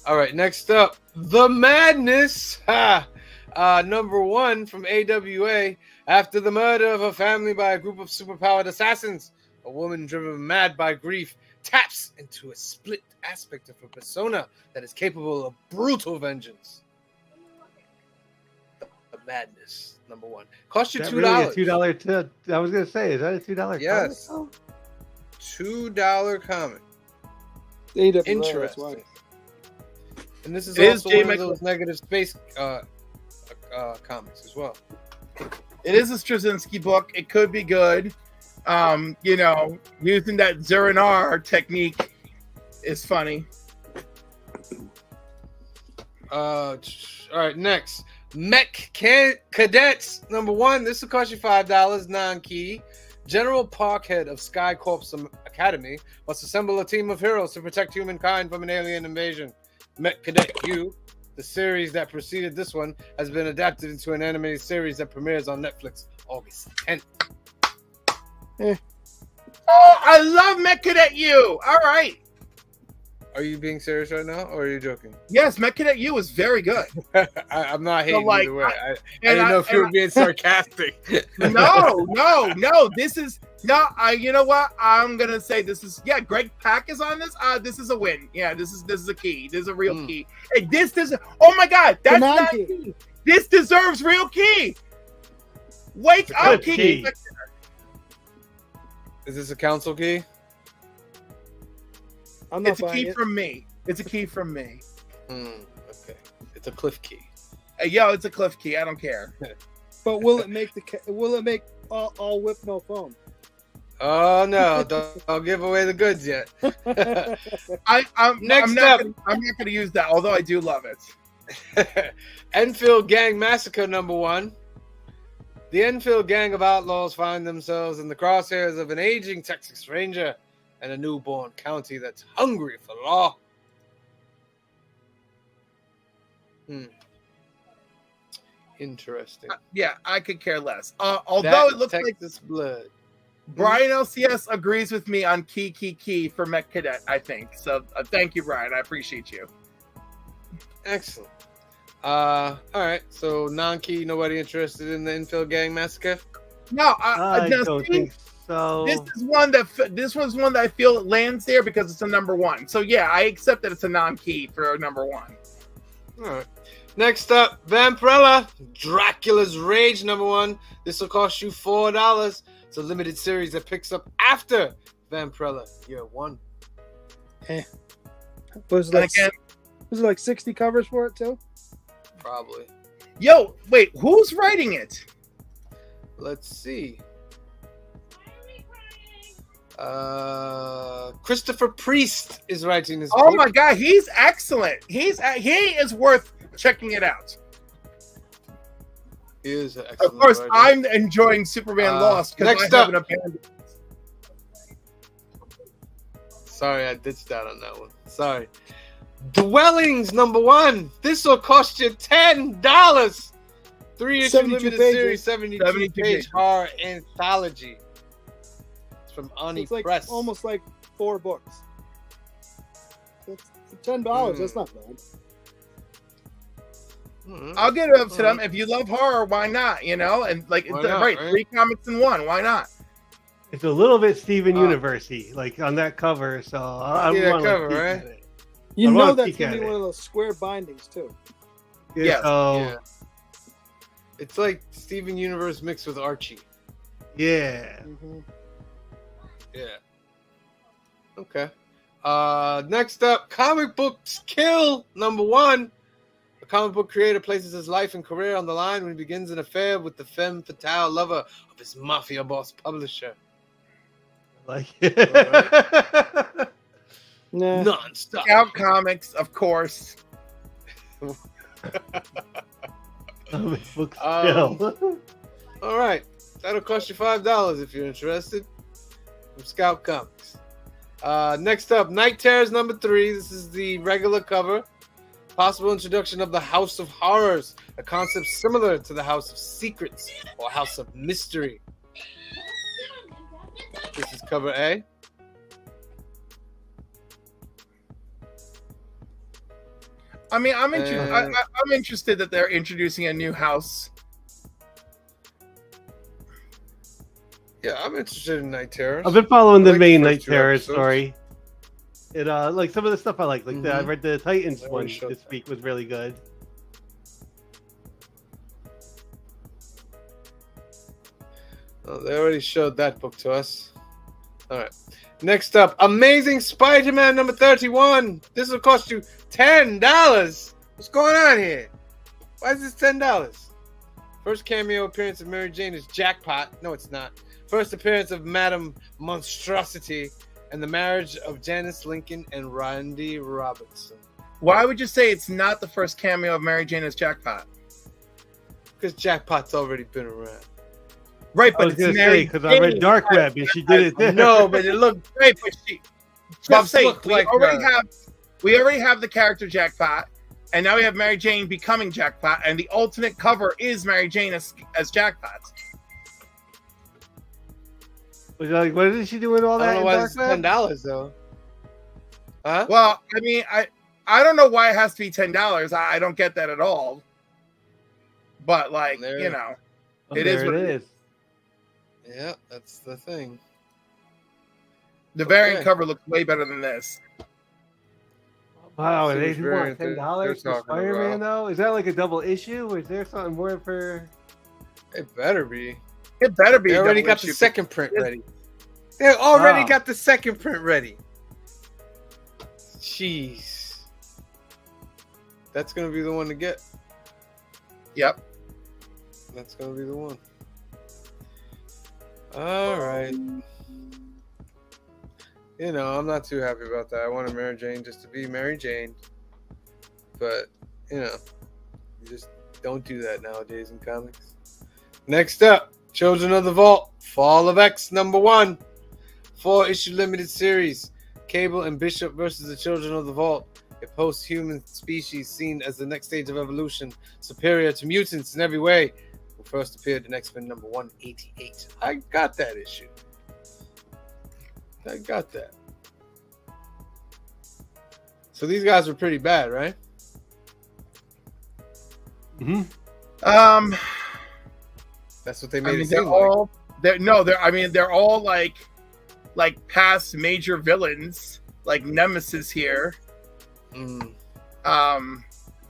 All right, next up, The Madness. Number 1 from AWA. After the murder of her family by a group of superpowered assassins, a woman driven mad by grief taps into a split aspect of her persona that is capable of brutal vengeance. The Madness, number 1. Cost you Is that $2. really a $2? I was gonna say, is that a $2? Yes. comic? $2 comic. AWA, that's Interesting. why. And this is It is also J. one of Michael- those negative space comics as well. It is a Straczynski book. It could be good. Using that Zurinar technique is funny. All right, next. Mech Cadets number 1. This will cost you $5, non-key. General Parkhead of Sky Corps Academy must assemble a team of heroes to protect humankind from an alien invasion. Mech Cadet U, the series that preceded this one, has been adapted into an animated series that premieres on Netflix August 10th. Oh, I love Mech Cadet U. All right. Are you being serious right now, or are you joking? Yes, Mech Cadet U is very good. I'm not hating like, either way. I and didn't know if you and were being sarcastic. No. This is you know what? I'm gonna say this is Greg Pak is on this. This is a win. Yeah, this is a key. This is a real key. And this does. Oh my God, that's not Key. key. This deserves real key. Wake up, Good key. key. Is this a council key? I'm not It's a buying key it. from me. It's a key from me. Okay. It's a cliff key. Hey, yo, it's a cliff key. I don't care. But will it make all whip no foam? Oh no! Don't give away the goods yet. I'm Next not up. I'm not gonna use that, although I do love it. Enfield Gang Massacre number 1. The Enfield gang of outlaws find themselves in the crosshairs of an aging Texas Ranger and a newborn county that's hungry for law. Interesting. Yeah, I could care less. Although it looks like Texas blood. Brian LCS agrees with me on key for Mech Cadet, I think. So thank you, Brian. I appreciate you. Excellent. All right. So non-key, nobody interested in the Enfield Gang Massacre? No, I now, don't see, think so. this was one that I feel it lands there because it's a number 1. So yeah, I accept that it's a non-key for a number 1. All right. Next up, Vampirella, Dracula's Rage number 1. This will cost you $4. It's a limited series that picks up after Vampirella Year 1. Was And again, it like 60 covers for it too? Probably. Yo, wait, who's writing it? Let's see. Christopher Priest is writing this Oh book. my god, he's excellent. He is worth checking it out. He is an Of excellent course, writer. I'm enjoying Superman Lost because next I up. haven't abandoned. Sorry, I ditched out on that one. Sorry. Dwellings #1. This will cost you $10. 3-issue 72 limited pages. series, 72 72 page pages. horror anthology. It's from Ani It's like Press. almost like 4 books. That's for $10. That's not bad. Mhm. I'll get it up to them. If you love horror, why not? You know, and like Why it's not, right, right? 3 comics in 1. Why not? It's a little bit Steven Oh. Universe-y, like on that cover. So I See that want cover, to peek right? at it. You I know wanna that's peek gonna at be it. one of those square bindings too. Yes. So Yeah. It's like Steven Universe mixed with Archie. yeah. Mm-hmm. Yeah. Okay. Next up, comic books kill #1. A comic book creator places his life and career on the line when he begins an affair with the femme fatale lover of his mafia boss publisher. Like Nah. Non-stop. Scout Comics, of course. comic book Um, still. All right. That'll cost you $5 if you're interested. From Scout Comics. Next up, Night Terrors #3. This is the regular cover. Possible introduction of the House of Horrors, a concept similar to the House of Secrets or House of Mystery. This is cover A. I mean, I'm interested. Uh, I'm interested that they're introducing a new house. Yeah, I'm interested in Night Terrors. I've been following the like main the Night first 2 Terror episodes. story. It like some of the stuff I like I Mhm. read the Titans They one already showed this that. week was really good. Oh, they already showed that book to us. All right. Next up, Amazing Spider-Man #31. This will cost you $10. What's going on here? Why is this $10? First cameo appearance of Mary Jane is Jackpot. No, it's not. First appearance of Madam Monstrosity and the marriage of Janice Lincoln and Randy Robinson. Why would you say it's not the first cameo of Mary Jane as Jackpot? Because Jackpot's already been around. Right, I but was it's gonna Mary say because I read Jane. Dark Web and she did it there. No, but it looked Right, but she. But I'm just saying looked like her. we already have the character Jackpot, and now we have Mary Jane becoming Jackpot, and the alternate cover is Mary Jane as Jackpot. Was like, what is she doing all I that don't know in why Dark it's Web? $10 though. Huh? Well, I mean, I don't know why it has to be $10. I don't get that at all. But like, There. you know, Oh, it is there what it it is. Yeah, that's the thing. the variant Okay. cover looks way better than this. Wow, See and they which do variant want they're $10 for talking Spider-Man about. though? Is that like a double issue, or is there something more for? It better be. It better be. They a already double got the issue. second print ready. They already Wow. got the second print ready. Jeez. That's gonna be the one to get. Yep. That's gonna be the one. All right. You know, I'm not too happy about that. I wanted Mary Jane just to be Mary Jane. But, you know, you just don't do that nowadays in comics. Next up, Children of the Vault, Fall of X #1. 4-issue limited series. Cable and Bishop versus the Children of the Vault. A post-human species seen as the next stage of evolution, superior to mutants in every way, who first appeared in X-Men #188. I got that issue. I got that. So these guys were pretty bad, right? Mm-hmm. That's what they I made mean, it they're seem like. all. They're all like past major villains, like Nemesis here. Mm.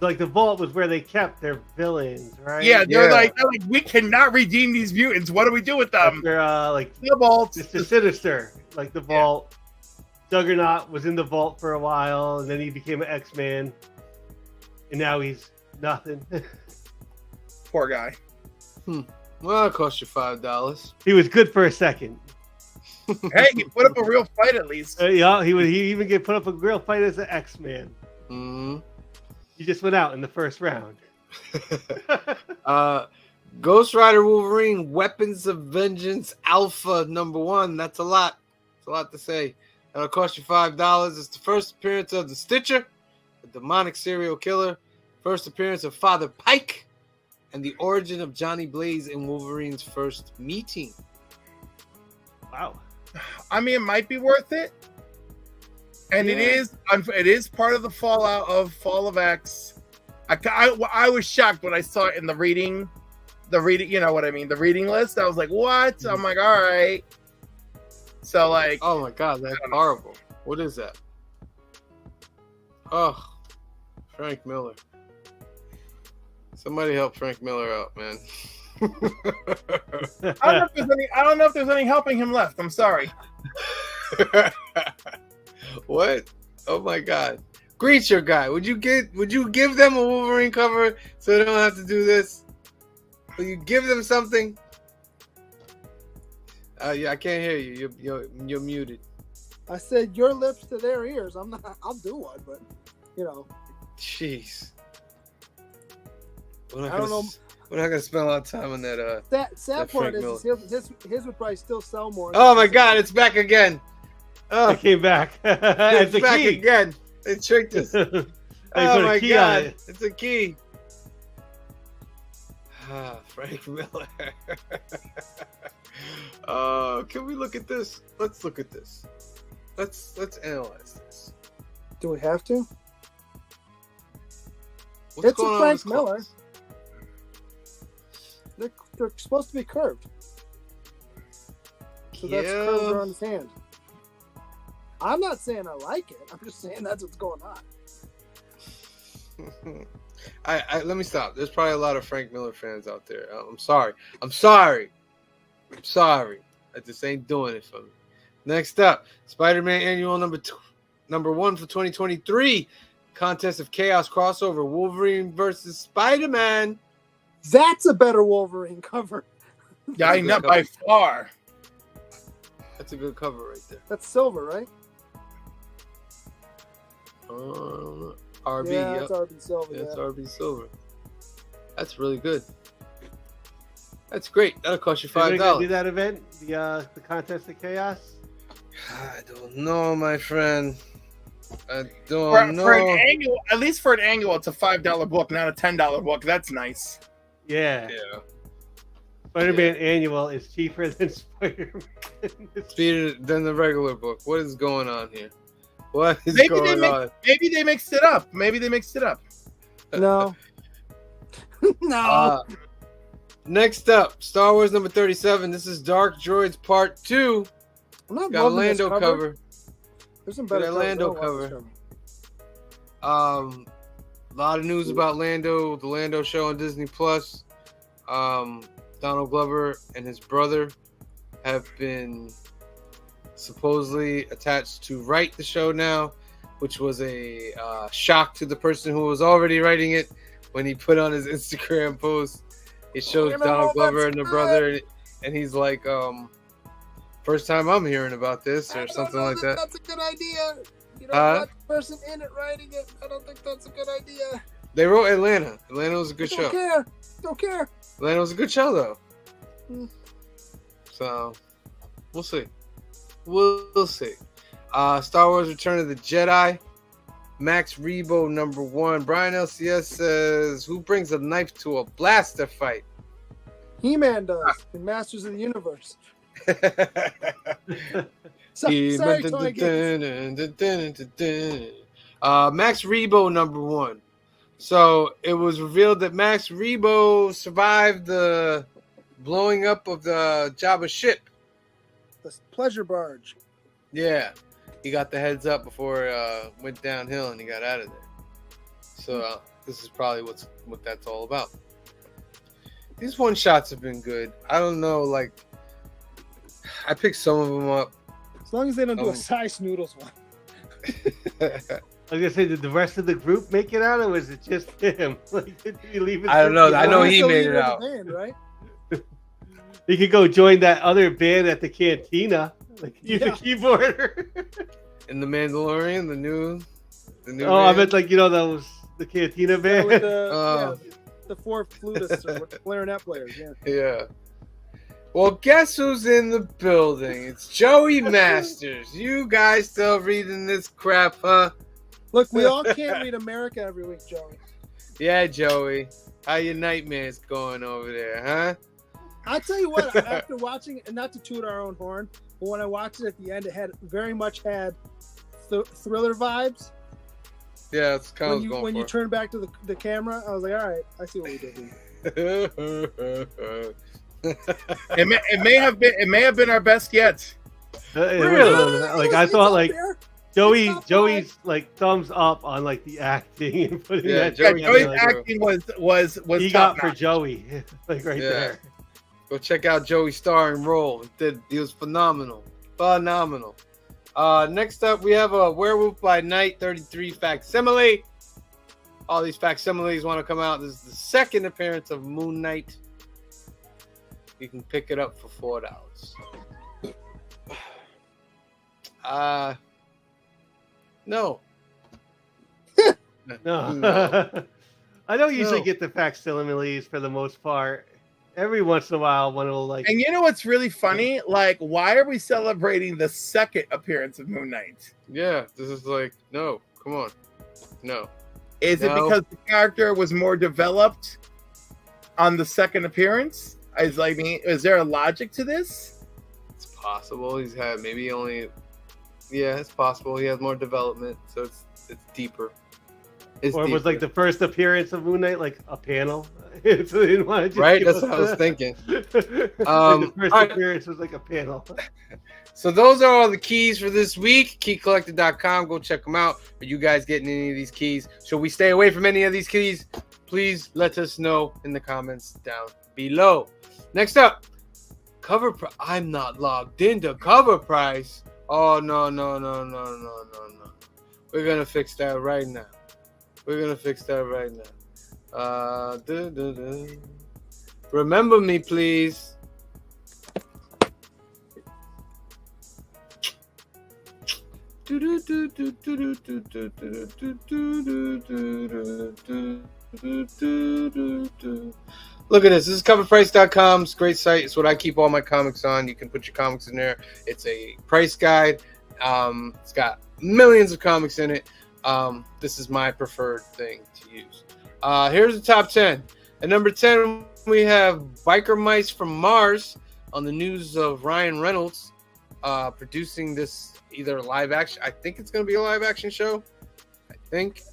Like the vault was where they kept their villains, right? Yeah, they're Yeah. like, we cannot redeem these mutants. What do we do with them? They're like The vault. it's the Sinister, like the vault. Juggernaut was in the vault for a while, and then he became an X-Man, and now he's Nothing. Poor guy. Well, it cost you $5. He was good for a second. Hey, he put up a real fight at least. Yeah, he even get put up a real fight as an X-Man. Mm-hmm. He just went out in the first round. Ghost Rider Wolverine Weapons of Vengeance Alpha #1. That's a lot. It's a lot to say. That'll cost you $5. It's the first appearance of the Stitcher, the demonic serial killer, first appearance of Father Pike, and the origin of Johnny Blaze in Wolverine's first meeting. Wow. I mean, it might be worth it. And Yeah. it is part of the fallout of Fall of X. I was shocked when I saw it in the reading, you know what I mean, the reading list. I was like, what? I'm like, all right. So like, Oh my god, that's horrible. What is that? Oh, Frank Miller. Somebody help Frank Miller out, man. I don't know if there's any helping him left. I'm sorry. What? Oh my god. Greet your guy. Would you give them a Wolverine cover so they don't have to do this? Will you give them something? Yeah, I can't hear you. You're muted. I said your lips to their ears. I'm not. I'll do one, but you know. Jeez. I don't know. We're not gonna spend a lot of time on that. Sad part is his would probably still sell more. Oh my god, it's back again. Oh, I came back. it's It's a back key. again. They tricked us. I put Oh a my key on god, it. it's a key. Frank Miller. Can we look at this? Let's look at this. Let's analyze this. Do we have to? What's It's a going on Frank with his Miller. clothes? They're supposed to be curved. So that's curved around his hand. I'm not saying I like it. I'm just saying that's what's going on. Let me stop. There's probably a lot of Frank Miller fans out there. I'm sorry. I just ain't doing it for me. Next up, Spider-Man Annual number 1 for 2023. Contest of Chaos crossover. Wolverine versus Spider-Man. That's a better Wolverine cover. Yeah, not by far. That's a good cover right there. That's silver, right? RB, yeah, yep. it's RB silver. That's Yeah. RB Silver. That's really good. That's great. That'll cost you Are they gonna do $5. that event? The contest of chaos? I don't know, my friend. I don't For know. an annual, at least for an annual, it's a $5 book, not a $10 book. That's nice. Yeah. Yeah. Spider-Man Annual is cheaper than Spider-Man. Speeder than the regular book. What is going on here? What is Maybe going on? Maybe they mixed it up. No. No. Next up, Star Wars number 37. This is Dark Droids Part 2. I'm not Got a loving this Lando cover. There's some better Got a Lando covers. I don't want this A lot of news about Lando, the Lando show on Disney Plus. Donald Glover and his brother have been supposedly attached to write the show now, which was a shock to the person who was already writing it when he put on his Instagram post. It shows Donald Glover and the brother, and he's like, first time I'm hearing about this, or something like that. That's a good idea. You don't want the person in it writing it. I don't think that's a good idea. They wrote Atlanta. Atlanta was a good show. Don't care. Atlanta was a good show, though. Hmm. So, we'll see. We'll see. Star Wars Return of the Jedi. Max Rebo number 1. Brian LCS says, who brings a knife to a blaster fight? He-Man does in Masters of the Universe. Sorry, Toy Geeks. Max Rebo number 1. So it was revealed that Max Rebo survived the blowing up of the Jabba ship. The pleasure barge. Yeah, he got the heads up before it went downhill and he got out of there. So this is probably what that's all about. These one shots have been good. I don't know, like I picked some of them up. As long as they don't do a size noodles one. I was gonna say, did the rest of the group make it out, or was it just him? Like, did he leave his I don't know. group I know behind? he He's the made leader it of out. the band, right? He could go join that other band at the cantina. Like, he's a Yeah. keyboarder. In the Mandalorian, the new. Oh, I band. meant like the cantina Yeah, band. with the, Oh. the four flutists or clarinet players. Yeah. Yeah. Well, guess who's in the building? It's Joey Masters. You guys still reading this crap, huh? Look, we all can't read America every week, Joey. Yeah, Joey. How your nightmares going over there, huh? I'll tell you what, after watching it, and not to toot our own horn, but when I watched it at the end, it had very much had thriller vibes. Yeah, that's kind of going When you for. turn back to the camera, I was like, all right, I see what we did here. It may have been our best yet. Really? Like, I It's thought up like there. Joey's like thumbs up on like the acting and putting Yeah, that. Yeah, Joey Joey's did like, acting was he top got for notch. Joey, like right Yeah. there. Go check out Joey's starring role. He was phenomenal. Phenomenal. Next up, we have a Werewolf by Night 33 facsimile. All these facsimiles want to come out. This is the second appearance of Moon Knight. You can pick it up for $4. No. No. I don't usually No. get the facsimiles for the most part. Every once in a while, one will like. And you know what's really funny? Like, why are we celebrating the second appearance of Moon Knight? Yeah, this is like, no, come on. No. Is it No. because the character was more developed on the second appearance? Is there a logic to this? It's possible. He's had maybe only. Yeah, it's possible. He has more development, so it's deeper. It's Or was like deeper. the first appearance of Moon Knight like a panel? So they didn't want to just Right? give That's us what I was the- thinking. Like the first alright. appearance was like a panel. So those are all the keys for this week. Keycollector.com. Go check them out. Are you guys getting any of these keys? Should we stay away from any of these keys? Please let us know in the comments down below. Next up, I'm not logged into cover price. Oh, no. We're going to fix that right now. Remember me, please. Look at this. This is coverprice.com. It's a great site. It's what I keep all my comics on. You can put your comics in there. It's a price guide. It's got millions of comics in it. This is my preferred thing to use. Here's the top 10. At number 10, we have Biker Mice from Mars on the news of Ryan Reynolds producing this either live action. I think it's going to be a live action show. I think.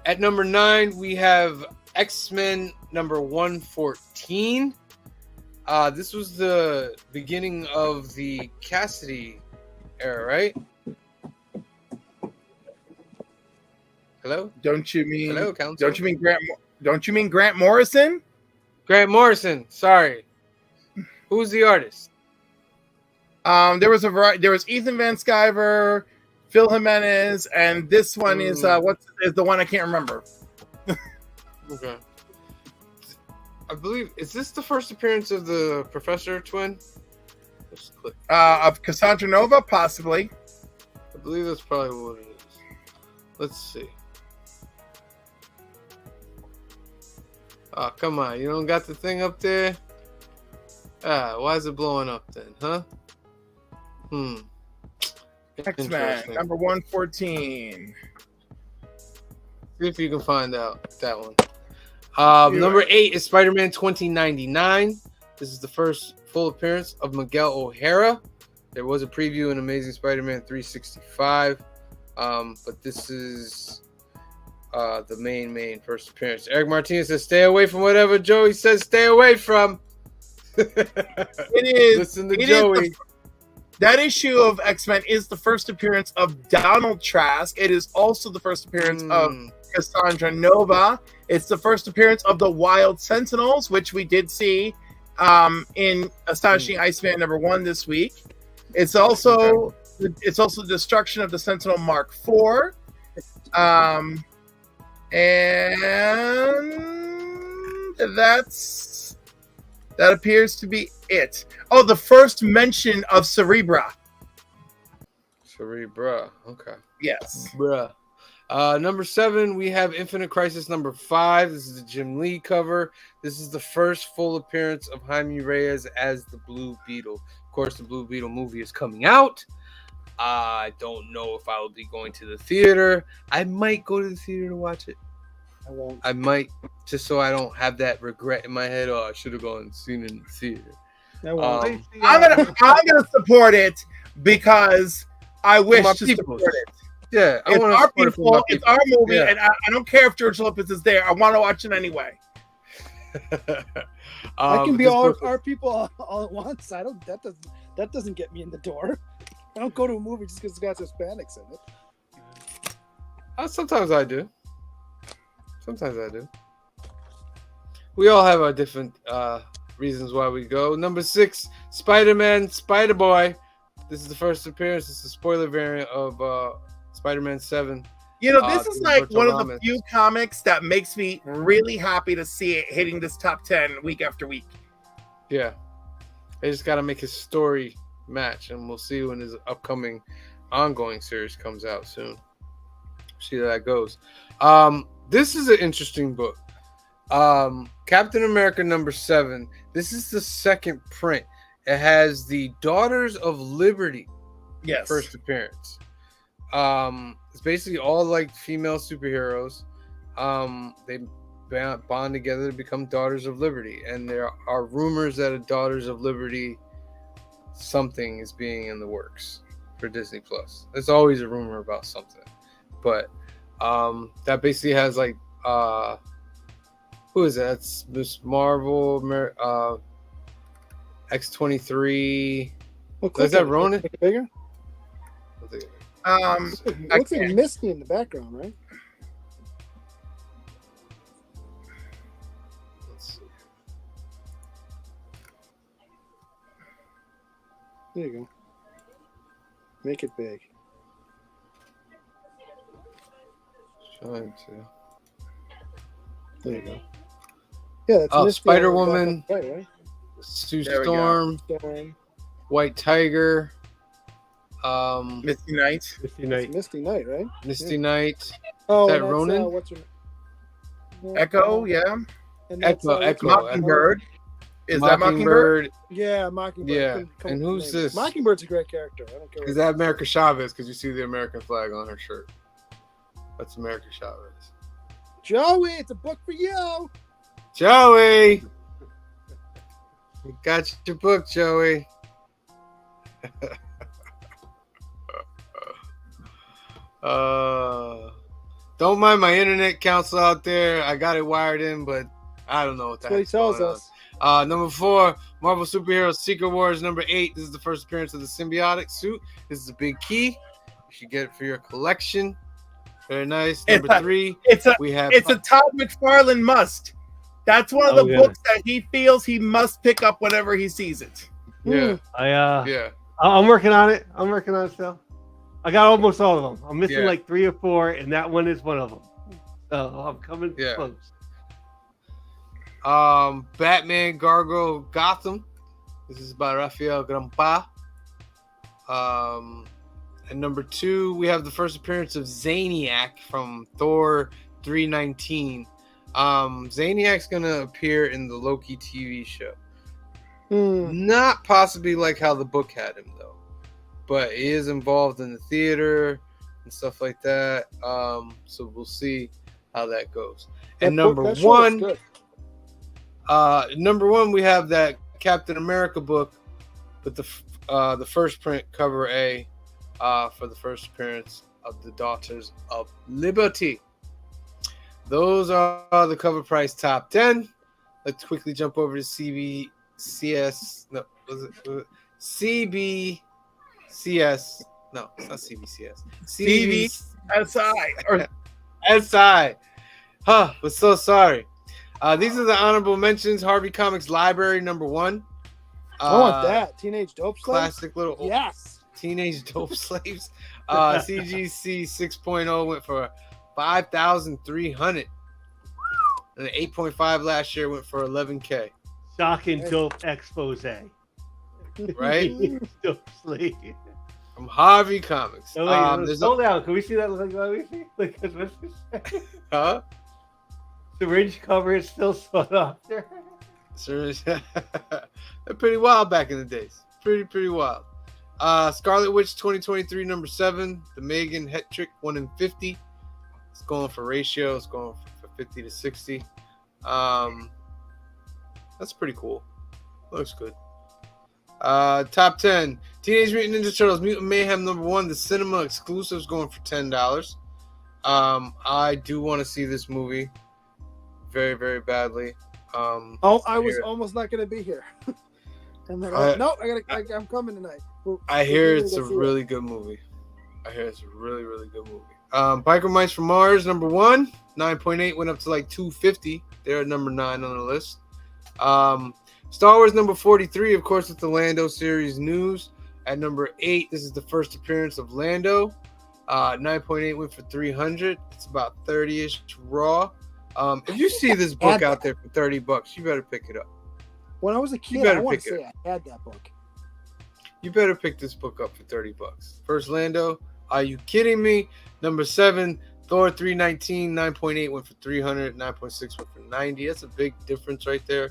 At number 9, we have X-Men number 114. This was the beginning of the Cassidy era, right? Hello? Don't you mean? Hello, Council. Don't you mean Grant? Don't you mean Grant Morrison? Grant Morrison. Sorry. Who's the artist? There was a variety. There was Ethan Van Sciver, Phil Jimenez, and this one is what is the one I can't remember. Okay. I believe, is this the first appearance of the Professor twin? Let's click. Of Cassandra Nova, possibly. I believe that's probably what it is. Let's see. Oh, come on. You don't got the thing up there? Why is it blowing up then, huh? X-Men Interesting. number 114. See if you can find out that one. Number 8 is Spider-Man 2099. This is the first full appearance of Miguel O'Hara. There was a preview in Amazing Spider-Man 365, but this is the main first appearance. Eric Martinez says, "Stay away from whatever Joey says. Stay away from." It is. Listen to it is Joey. that issue of X-Men is the first appearance of Donald Trask. It is also the first appearance of Cassandra Nova. It's the first appearance of the Wild Sentinels, which we did see in Astonishing Iceman number 1 this week. It's also it's also the destruction of the Sentinel Mark IV. And that appears to be it. Oh, the first mention of Cerebra. Cerebra. Okay. Yes. Bruh. Number 7, we have Infinite Crisis number 5. This is the Jim Lee cover. This is the first full appearance of Jaime Reyes as the Blue Beetle. Of course, the Blue Beetle movie is coming out. I don't know if I will be going to the theater. I might go to the theater to watch it. I won't. I might, just so I don't have that regret in my head. Oh, I should have gone and seen it in the theater. I won't. I'm gonna support it because I wish my to people. support it. Yeah, I It's want our to support it for people. my It's people. our movie, Yeah. and I don't care if George Lopez is there. I want to watch it anyway. I can be this all book- our people all at once. I don't. That doesn't get me in the door. I don't go to a movie just because it's got Hispanics in it. Sometimes I do. Sometimes I do. We all have our different reasons why we go. Number 6, Spider-Man, Spider-Boy. This is the first appearance. It's a spoiler variant of Spider-Man 7. You know, this is like Roberto one of the Ramos. few comics that makes me really happy to see it hitting this top 10 week after week. Yeah. They just got to make his story match, and we'll see when his upcoming ongoing series comes out soon. See how that goes. This is an interesting book. Captain America number 7. This is the second print. It has the Daughters of Liberty Yes. first appearance. It's basically all like female superheroes. They bond together to become Daughters of Liberty, and there are rumors that a Daughters of Liberty something is being in the works for Disney Plus. There's always a rumor about something, but that basically has like who is that? It's Miss Marvel, X-23. Is that Ronan? Make it bigger. It Looks like Misty in the background, right? Let's see. There you go. Make it big. Trying to. There you go. Yeah, that's Oh, Misty Spider on the Woman. back, right? Sue There we go. Storm, Storm. White Tiger, Misty Knight. Misty Knight. Misty Knight, right? Misty Knight, Oh, that that's, Ronan? what's her name? Echo, yeah. And that's, Echo, what's Echo. her name? Mockingbird. Is that Mockingbird? Yeah, Mockingbird. Yeah, Couldn't come and up with who's the name. this? Mockingbird's a great character. I don't care. Is that America Chavez? Because you see the American flag on her shirt. That's America Chavez. Joey, it's a book for you. Joey! You got your book, Joey. Don't mind my internet council out there. I got it wired in, but I don't know what That's what he heck's tells going on. us. Number 4, Marvel Superheroes Secret Wars. Number 8, this is the first appearance of the symbiotic suit. This is a big key. You should get it for your collection. Very nice. Number 3, we have It's a Todd McFarlane must. That's one of the books that he feels he must pick up whenever he sees it. yeah, Yeah. yeah. I'm working on it. I'm working on it still. I got almost all of them. I'm missing Yeah. like 3 or 4, and that one is one of them. So I'm coming Yeah. close. Batman Gargoyle Gotham. This is by Rafael Grampa. And number 2, we have the first appearance of Zaniac from Thor 319. Zaniac's gonna appear in the Loki TV show. Not possibly like how the book had him though, but he is involved in the theater and stuff like that. So we'll see how that goes. And number 1, we have that Captain America book, but the first print cover A for the first appearance of the Daughters of Liberty. Those are the cover price top 10. Let's quickly jump over to CBCS. No, was it CBCS? No, it's not CBCS. CBSI or SI. Huh, was so sorry. These are the honorable mentions. Harvey Comics Library number 1. I want that. Teenage Dope Sled? Classic little Yes. Teenage Dope Slaves. CGC 6.0 went for 5,300. And the 8.5 last year went for 11K. Shocking dope expose. Right? Dope sleep. From Harvey Comics. Oh, wait, slow down. Can we see that? Like, let me see. Like, what's this? Huh? Syringe cover is still sought after. They're pretty wild back in the days. Pretty wild. Scarlet Witch 2023 number 7. The Megan Het Trick 1 in 50. It's going for ratio. It's going for 50 to 60. That's pretty cool. Looks good. Top 10. Teenage Mutant Ninja Turtles Mutant Mayhem number 1. The cinema exclusive is going for $10. I do want to see this movie very, very badly. I was almost not going to be here. And then I'm coming tonight. I hear it's a really good movie. I hear it's a really, really good movie. Biker Mice from Mars, number 1. 9.8 went up to like 250. They're at number 9 on the list. Star Wars number 43, of course, with the Lando series news. At number 8, this is the first appearance of Lando. 9.8 went for 300. It's about 30-ish raw. If you see this book out there for $30, you better pick it up. When I was a kid, I want to say I had that book. You better pick this book up for $30. First Lando, are you kidding me? Number 7, Thor 319, 9.8 went for 300, 9.6 went for 90. That's a big difference right there.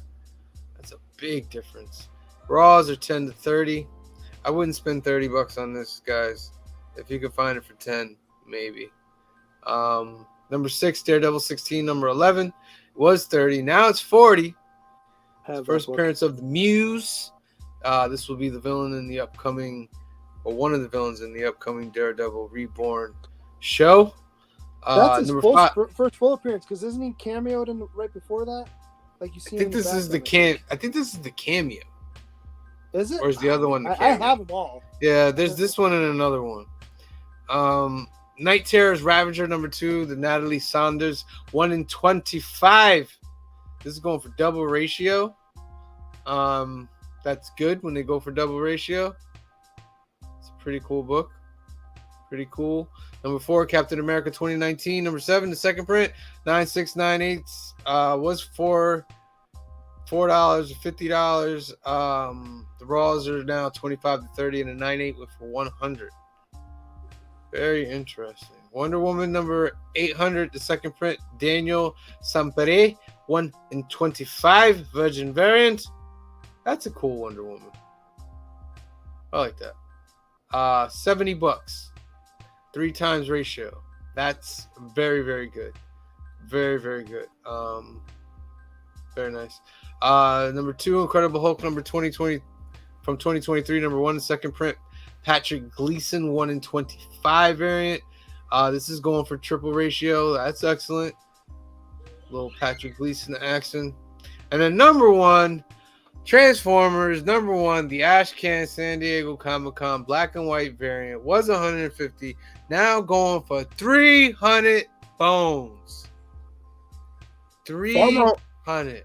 That's a big difference. Raws are 10 to 30. I wouldn't spend $30 on this, guys. If you could find it for 10, maybe. Number 6, Daredevil 16, number 11 was 30. Now it's 40. First appearance of the Muse. This will be the villain in the upcoming, or one of the villains in the upcoming Daredevil Reborn show. That's his first full appearance, because isn't he cameoed in right before that? Like you see. I think this is the cameo. Is it? Or is the other one? I have them all. Yeah, there's this one and another one. Night Terror's Ravager number 2, the Natalie Saunders 1 in 25. This is going for double ratio. That's good when they go for double ratio. It's a pretty cool book. Pretty cool. Number 4, Captain America 2019. Number 7, the second print, 9698. Was for $4 or $50. The raws are now 25 to 30, and the 98 went for 100. Very interesting. Wonder Woman number 800, the second print, Daniel Sampere, 1 in 25, Virgin variant. That's a cool Wonder Woman. I like that. $70, 3 times ratio. That's very, very good. Very, very good. Very nice. Number 2, Incredible Hulk number 2020 from 2023, number 1, the second print, Patrick Gleason 1 in 25 variant. This is going for triple ratio. That's excellent. Little Patrick Gleason action. And then number 1, Transformers number 1, the Ashcan San Diego Comic-Con black and white variant was 150. Now going for 300 bones. 300.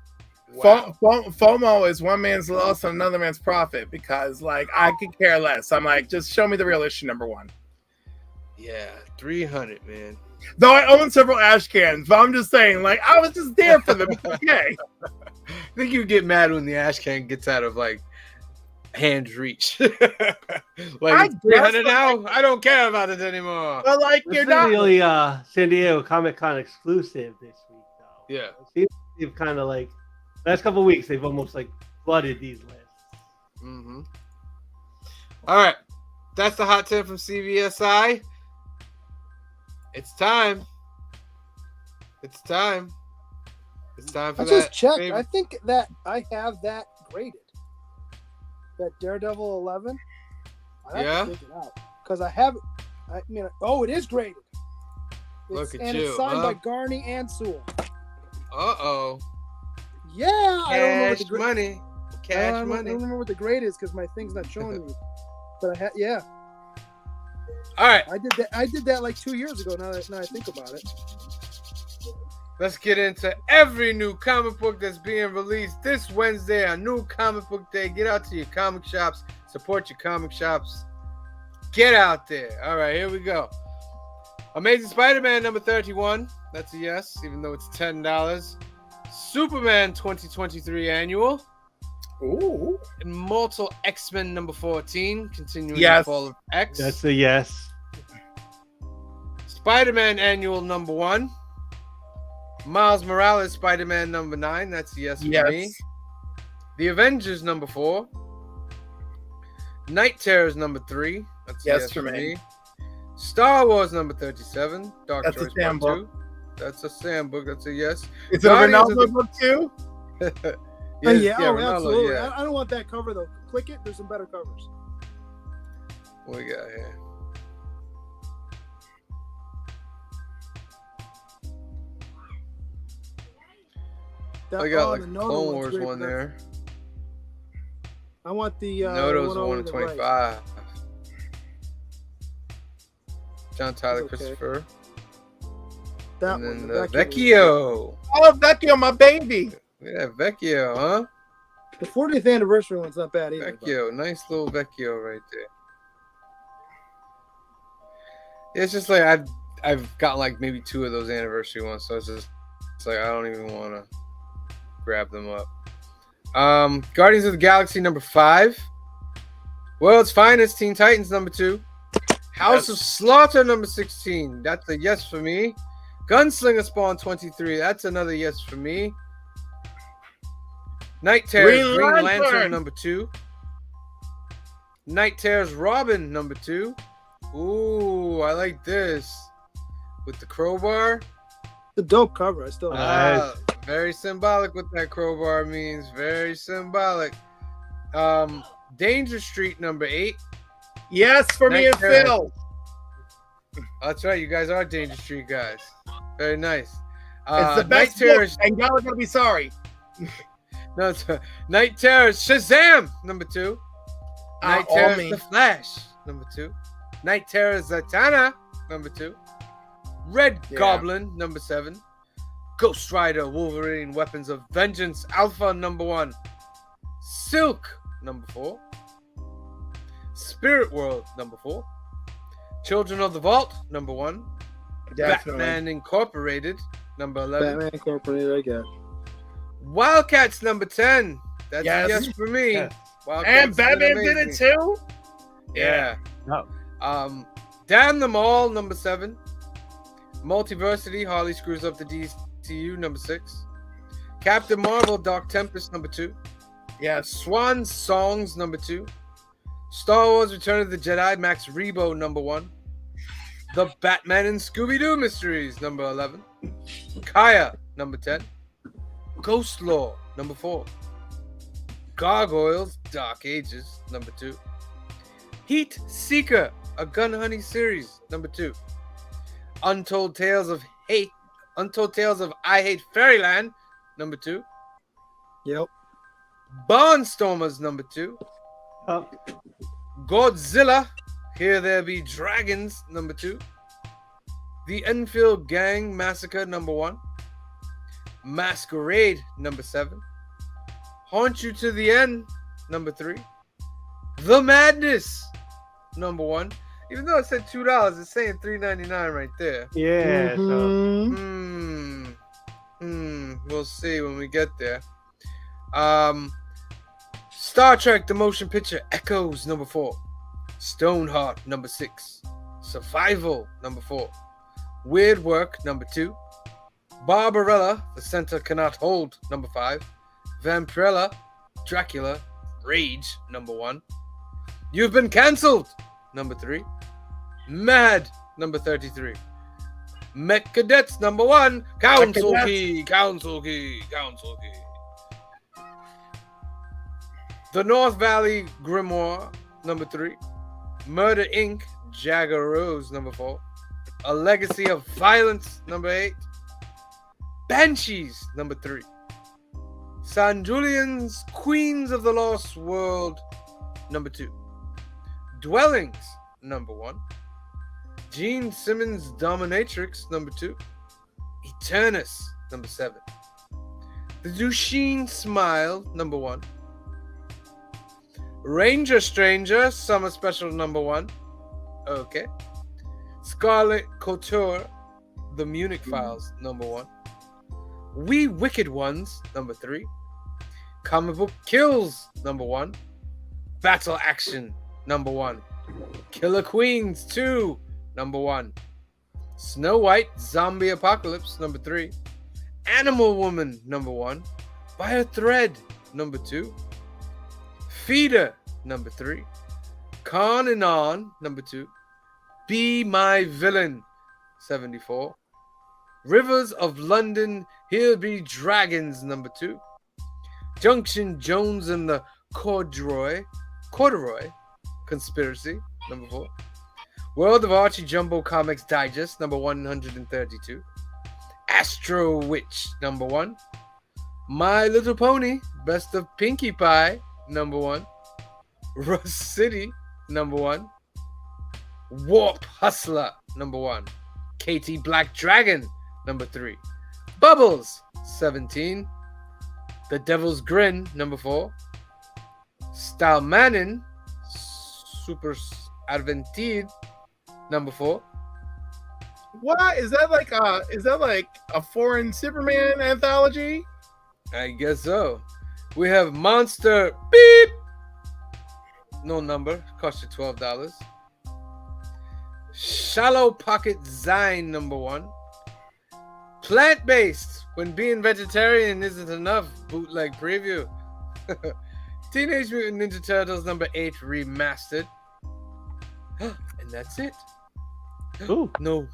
Wow. FOMO is one man's loss and another man's profit, because like I could care less. I'm like, just show me the real issue number 1. Yeah, 300, man. Though I own several Ashcans, but I'm just saying, like, I was just there for them. Okay. I think you get mad when the Ashcan gets out of like hand's reach. Like 300 now? I don't care about it anymore. But like, This you're is not. the only San Diego Comic-Con exclusive this week, though. Yeah. It seems they've kind of like last couple of weeks they've almost like flooded these lists. Mm-hmm. All right, that's the hot 10 from CVSI. It's time. It's time. It's time for I that. just checked. favorite- I think that I have that graded. That Daredevil 11. I have to take it out because I have. I mean, oh, it is graded. Look at and you, it's signed huh? by Garney and Sewell. Uh-oh. Yeah, I don't know what the Cash grade. money. I Cash don't money. remember what the grade is because my thing's not showing me. But yeah, All right, I did that like 2 years ago. Now I think about it. let's get into every new comic book that's being released this Wednesday on New Comic Book Day. Get out to your comic shops. Support your comic shops. get out there. All right, here we go. Amazing Spider-Man number 31. That's a yes, even though it's $10. Superman 2023 annual. Ooh. Immortal X-Men number 14. Continuing Yes. the fall of X. That's a yes. Spider-Man annual number 1. Miles Morales Spider-Man number 9. That's a yes for me. Yes. The Avengers number 4. Night Terrors number 3. That's a Yes for me. Star Wars number 37. Dark That's a Choice Sam Part book. 2. That's a Sam book. That's a yes. Is it a Guardians of Ronaldo the- book too? Yeah, Ronaldo, absolutely. yeah. I don't want that cover though. Click it. There's some better covers. What we got here? I got like the a Noto Clone one's Wars great, one but there. I want the Noto's one over one the of right. 25. John Tyler That's okay. Christopher. That And one. then the the Vecchio. Vecchio. Oh, Vecchio, my baby. Yeah, Vecchio, huh? The 40th anniversary one's not bad either. but- Vecchio. Nice little Vecchio right there. Yeah, it's just like I've gotten like maybe 2 of those anniversary ones, so it's like I don't even want to grab them up. Guardians of the Galaxy number 5. World's Finest Teen Titans number 2. House of Slaughter number 16. That's a yes for me. Gunslinger Spawn 23. That's another yes for me. Night Terrors Green Lantern number 2. Night Terrors Robin number 2. Ooh, I like this. With the crowbar. The dope cover. I still. Very symbolic what that crowbar means. Very symbolic. Danger Street number 8. Yes, for me and Nightmare. Phil. That's right. You guys are Danger Street guys. Very nice. It's the Night best Terrors. book, and y'all are gonna be sorry. No, it's Night Terrors Shazam number 2. Night all Terrors me. The Flash number 2. Night Terrors Zatanna number 2. Red Yeah. Goblin number 7. Ghost Rider Wolverine Weapons of Vengeance Alpha number 1. Silk number 4. Spirit World number 4. Children of the Vault number 1. Definitely. Batman Incorporated number 11. Batman Incorporated. I got. Wildcats number 10. That's Yes. a yes for me. Yes. Wildcats And is Batman did it amazing. too. Yeah. No. Damn Them All number 7. Multiversity Harley Screws Up the DCU number 6. Captain Marvel Dark Tempest number 2. Yes. Swan Songs number 2. Star Wars Return of the Jedi Max Rebo number 1. The Batman and Scooby-Doo Mysteries number 11. Kaya number 10. Ghost Lore number 4. Gargoyles Dark Ages number 2. Heat Seeker, a Gun Honey series number 2. Untold Tales of I Hate Fairyland number 2. Yep. Barnstormers number 2. Oh, Godzilla, Here There Be Dragons number 2. The Enfield Gang Massacre number 1. Masquerade number 7. Haunt You to the End number 3. The Madness number 1. Even though it said $2, it's saying $3.99 right there. yeah. So Mhm. We'll see when we get there. Star Trek The Motion Picture Echoes number 4. Stoneheart number 6. Survival number 4. Weird Work number 2. Barbarella, The Center Cannot Hold number 5. Vampirella, Dracula, Rage number 1. You've Been Cancelled number 3. Mad number 33. Mech Cadets number 1. Council Cadets. Key, Council Key, Council Key. The North Valley Grimoire number 3. Murder Inc. Jagger Rose number 4. A Legacy of Violence number 8. Banshees number 3. San Julian's Queens of the Lost World number 2. Dwellings number 1. Gene Simmons Dominatrix number 2. Eternus number 7. The Duchenne Smile number 1. Ranger Stranger Summer Special number 1. Okay. Scarlet Couture, The Munich Files, number 1. We Wicked Ones, number 3. Comic Book Kills, number 1. Battle Action, number 1. Killer Queens 2, number 1. Snow White Zombie Apocalypse, number 3. Animal Woman, number 1. By a Thread, number 2. Feeder, number 3. Con and On, number 2. Be My Villain, 74. Rivers of London, Here Be Dragons, number 2. Junction Jones and the Corduroy Conspiracy, number 4. World of Archie Jumbo Comics Digest, number 132. Astro Witch, number 1. My Little Pony, Best of Pinkie Pie, number 1. Rust City, number 1. Warp Hustler, number 1. Katie Black Dragon, number 3. Bubbles, 17. The Devil's Grin, number 4. Stalmanin, Super Adventide, number 4. What is that like? Is that like a foreign Superman anthology? I guess so. We have Monster Beep. No number. Cost you $12. Shallow Pocket Zine, number 1. Plant-based. When being vegetarian isn't enough. Bootleg preview. Teenage Mutant Ninja Turtles number 8 remastered. And that's it. Ooh. No.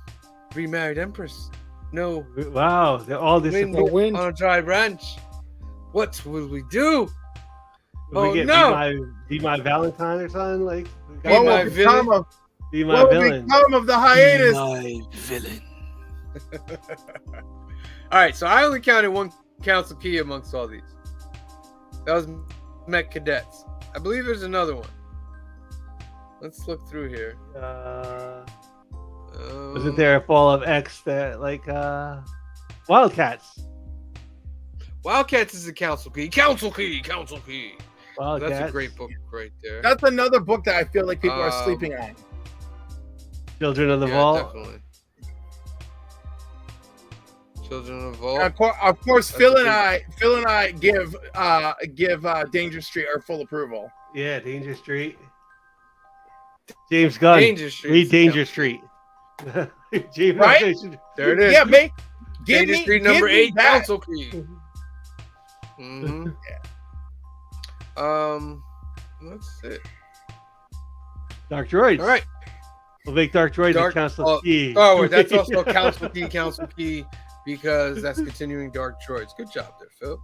Remarried Empress. No. Wow, they're all disappointed. Wind. On a dry branch. What will we do? Will we get no. Be my Valentine or something? Like, What my will villain? become of, be my what will villain. become of the hiatus? My villain. All right, so I only counted one council key amongst all these. That was Met Cadets. I believe there's another one. Let's look through here. Wasn't there a Fall of X that Wildcats? Wildcats is a council key. Council key. Council key. Wildcats. That's a great book right there. That's another book that I feel like people are sleeping on. Children of the yeah, Vault. definitely. Children of the Vault. Of course, That's Phil a and I give Danger Street our full approval. Yeah, Danger Street. James Gunn. Danger Street. Read Danger Street. James Right? There it is. Yeah, mate. Give Danger me, Street give number me 8 that. council key. Mm-hmm. That's it. Dark Droids. All right. We'll make Dark Droids a council key. Oh, that's also a council key, because that's continuing Dark Droids. Good job there, Phil.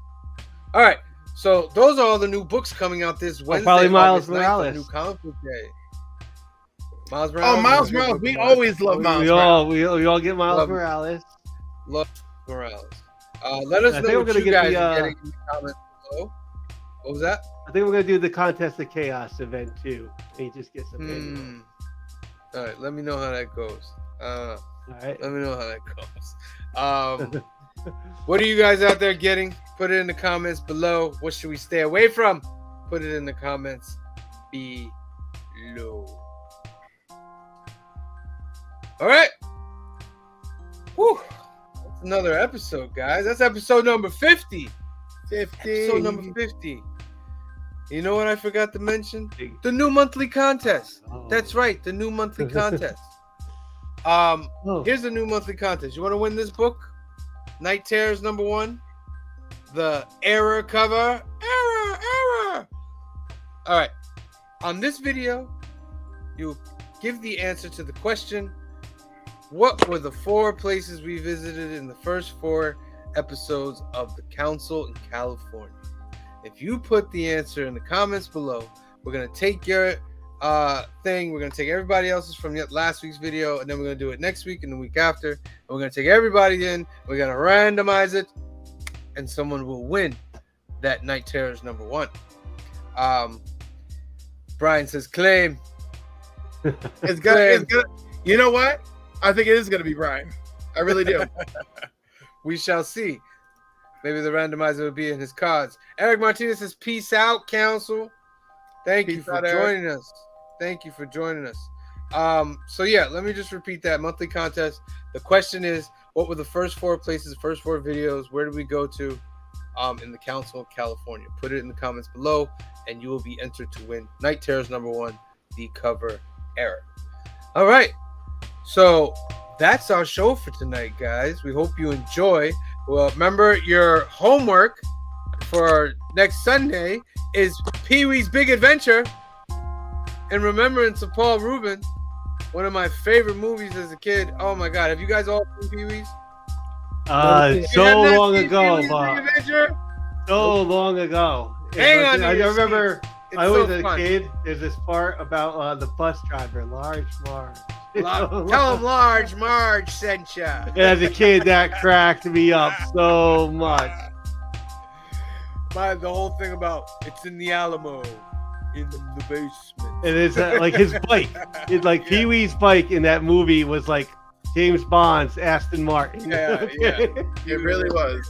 All right. So those are all the new books coming out this Wednesday. probably Miles August 9th, Morales. the new comic book day. Miles Morales. Oh, Miles is a good Morales. book. We always love Miles we Morales. all get Miles Love him. Morales. Love Morales. Let us I know think we're what gonna you get guys the, are getting in the comments below. What was that? I think we're gonna do the Contest of Chaos event too. And you just get some manuals. All right. Let me know how that goes. All right. Let me know how that goes. What are you guys out there getting? Put it in the comments below. What should we stay away from? Put it in the comments below. All right. Whew. That's another episode, guys. That's episode number 50. 50. Episode number 50. You know what I forgot to mention? The new monthly contest. Oh. That's right. The new monthly contest. Oh. Here's the new monthly contest. You want to win this book? Night Terrors number 1. The error cover. Error. All right. On this video, you give the answer to the question, what were the 4 places we visited in the first 4 episodes of The Council in California? If you put the answer in the comments below, we're going to take your thing. We're going to take everybody else's from last week's video, and then we're going to do it next week and the week after. And we're going to take everybody in. We're going to randomize it, and someone will win that Night Terrors number 1. Brian says claim. It's gonna. You know what? I think it is gonna be Brian. I really do. We shall see. Maybe the randomizer will be in his cards. Eric Martinez says, peace out, council. Thank you Peace for out, Eric. joining us. Thank you for joining us. So yeah, let me just repeat that monthly contest. The question is, what were the first 4 places, first 4 videos? Where did we go to in the Council of California? Put it in the comments below, and you will be entered to win Night Terrors #1, the cover error. All right. So that's our show for tonight, guys. We hope you enjoy. Well, remember your homework for next Sunday is Pee-wee's Big Adventure. In remembrance of Paul Rubin, one of my favorite movies as a kid. Oh my God, have you guys all seen Pee-wee's? So long ago, Pee-wee's Bob. Big Adventure? So long ago. Hang on to I your remember. It's I was so a fun. kid. There's this part about the bus driver, Large Marge. Tell him Large Marge sent ya. As a kid, that cracked me up so much. The whole thing about it's in the Alamo, in the basement. And it's like his bike. It's like Pee Wee's bike in that movie was like James Bond's Aston Martin. Yeah. It really was.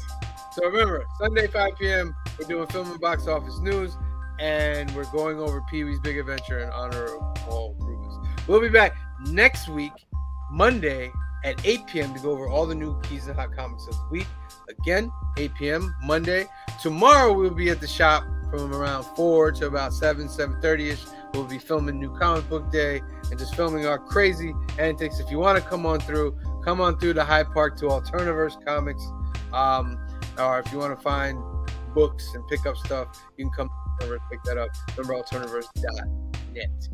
So remember, Sunday 5 p.m. we're doing Film and Box Office News, and we're going over Pee-wee's Big Adventure in honor of Paul Rubens. We'll be back next week, Monday at 8 p.m. to go over all the new keys and hot comics of the week. Again, 8 p.m. Monday. Tomorrow we'll be at the shop from around 4 to about 7:30ish. We'll be filming New Comic Book Day and just filming our crazy antics. If you want to come on through to Hyde Park to Alternaverse Comics. Or if you want to find books and pick up stuff, you can come over and pick that up. Remember, alternaverse.net.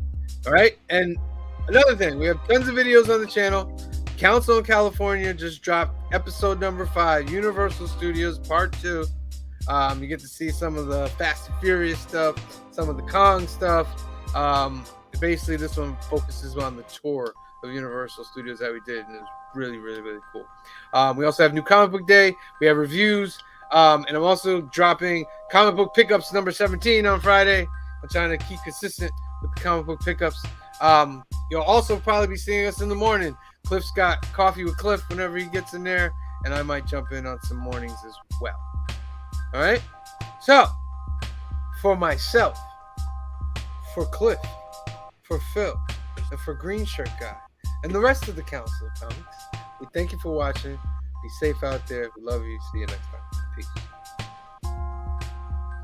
All right. And another thing, we have tons of videos on the channel. Council in California just dropped episode number 5, Universal Studios Part 2. You get to see some of the Fast and Furious stuff, some of the Kong stuff. Basically, this one focuses on the tour of Universal Studios that we did, and it's really, really, really cool. We also have New Comic Book Day. We have reviews, and I'm also dropping comic book pickups number 17 on Friday. I'm trying to keep consistent with the comic book pickups. You'll also probably be seeing us in the morning. Cliff's got Coffee with Cliff whenever he gets in there, and I might jump in on some mornings as well. All right? So, for myself, for Cliff, for Phil, and for Green Shirt Guy, and the rest of the Council of Comics, we thank you for watching. Be safe out there. We love you. See you next time. Peace.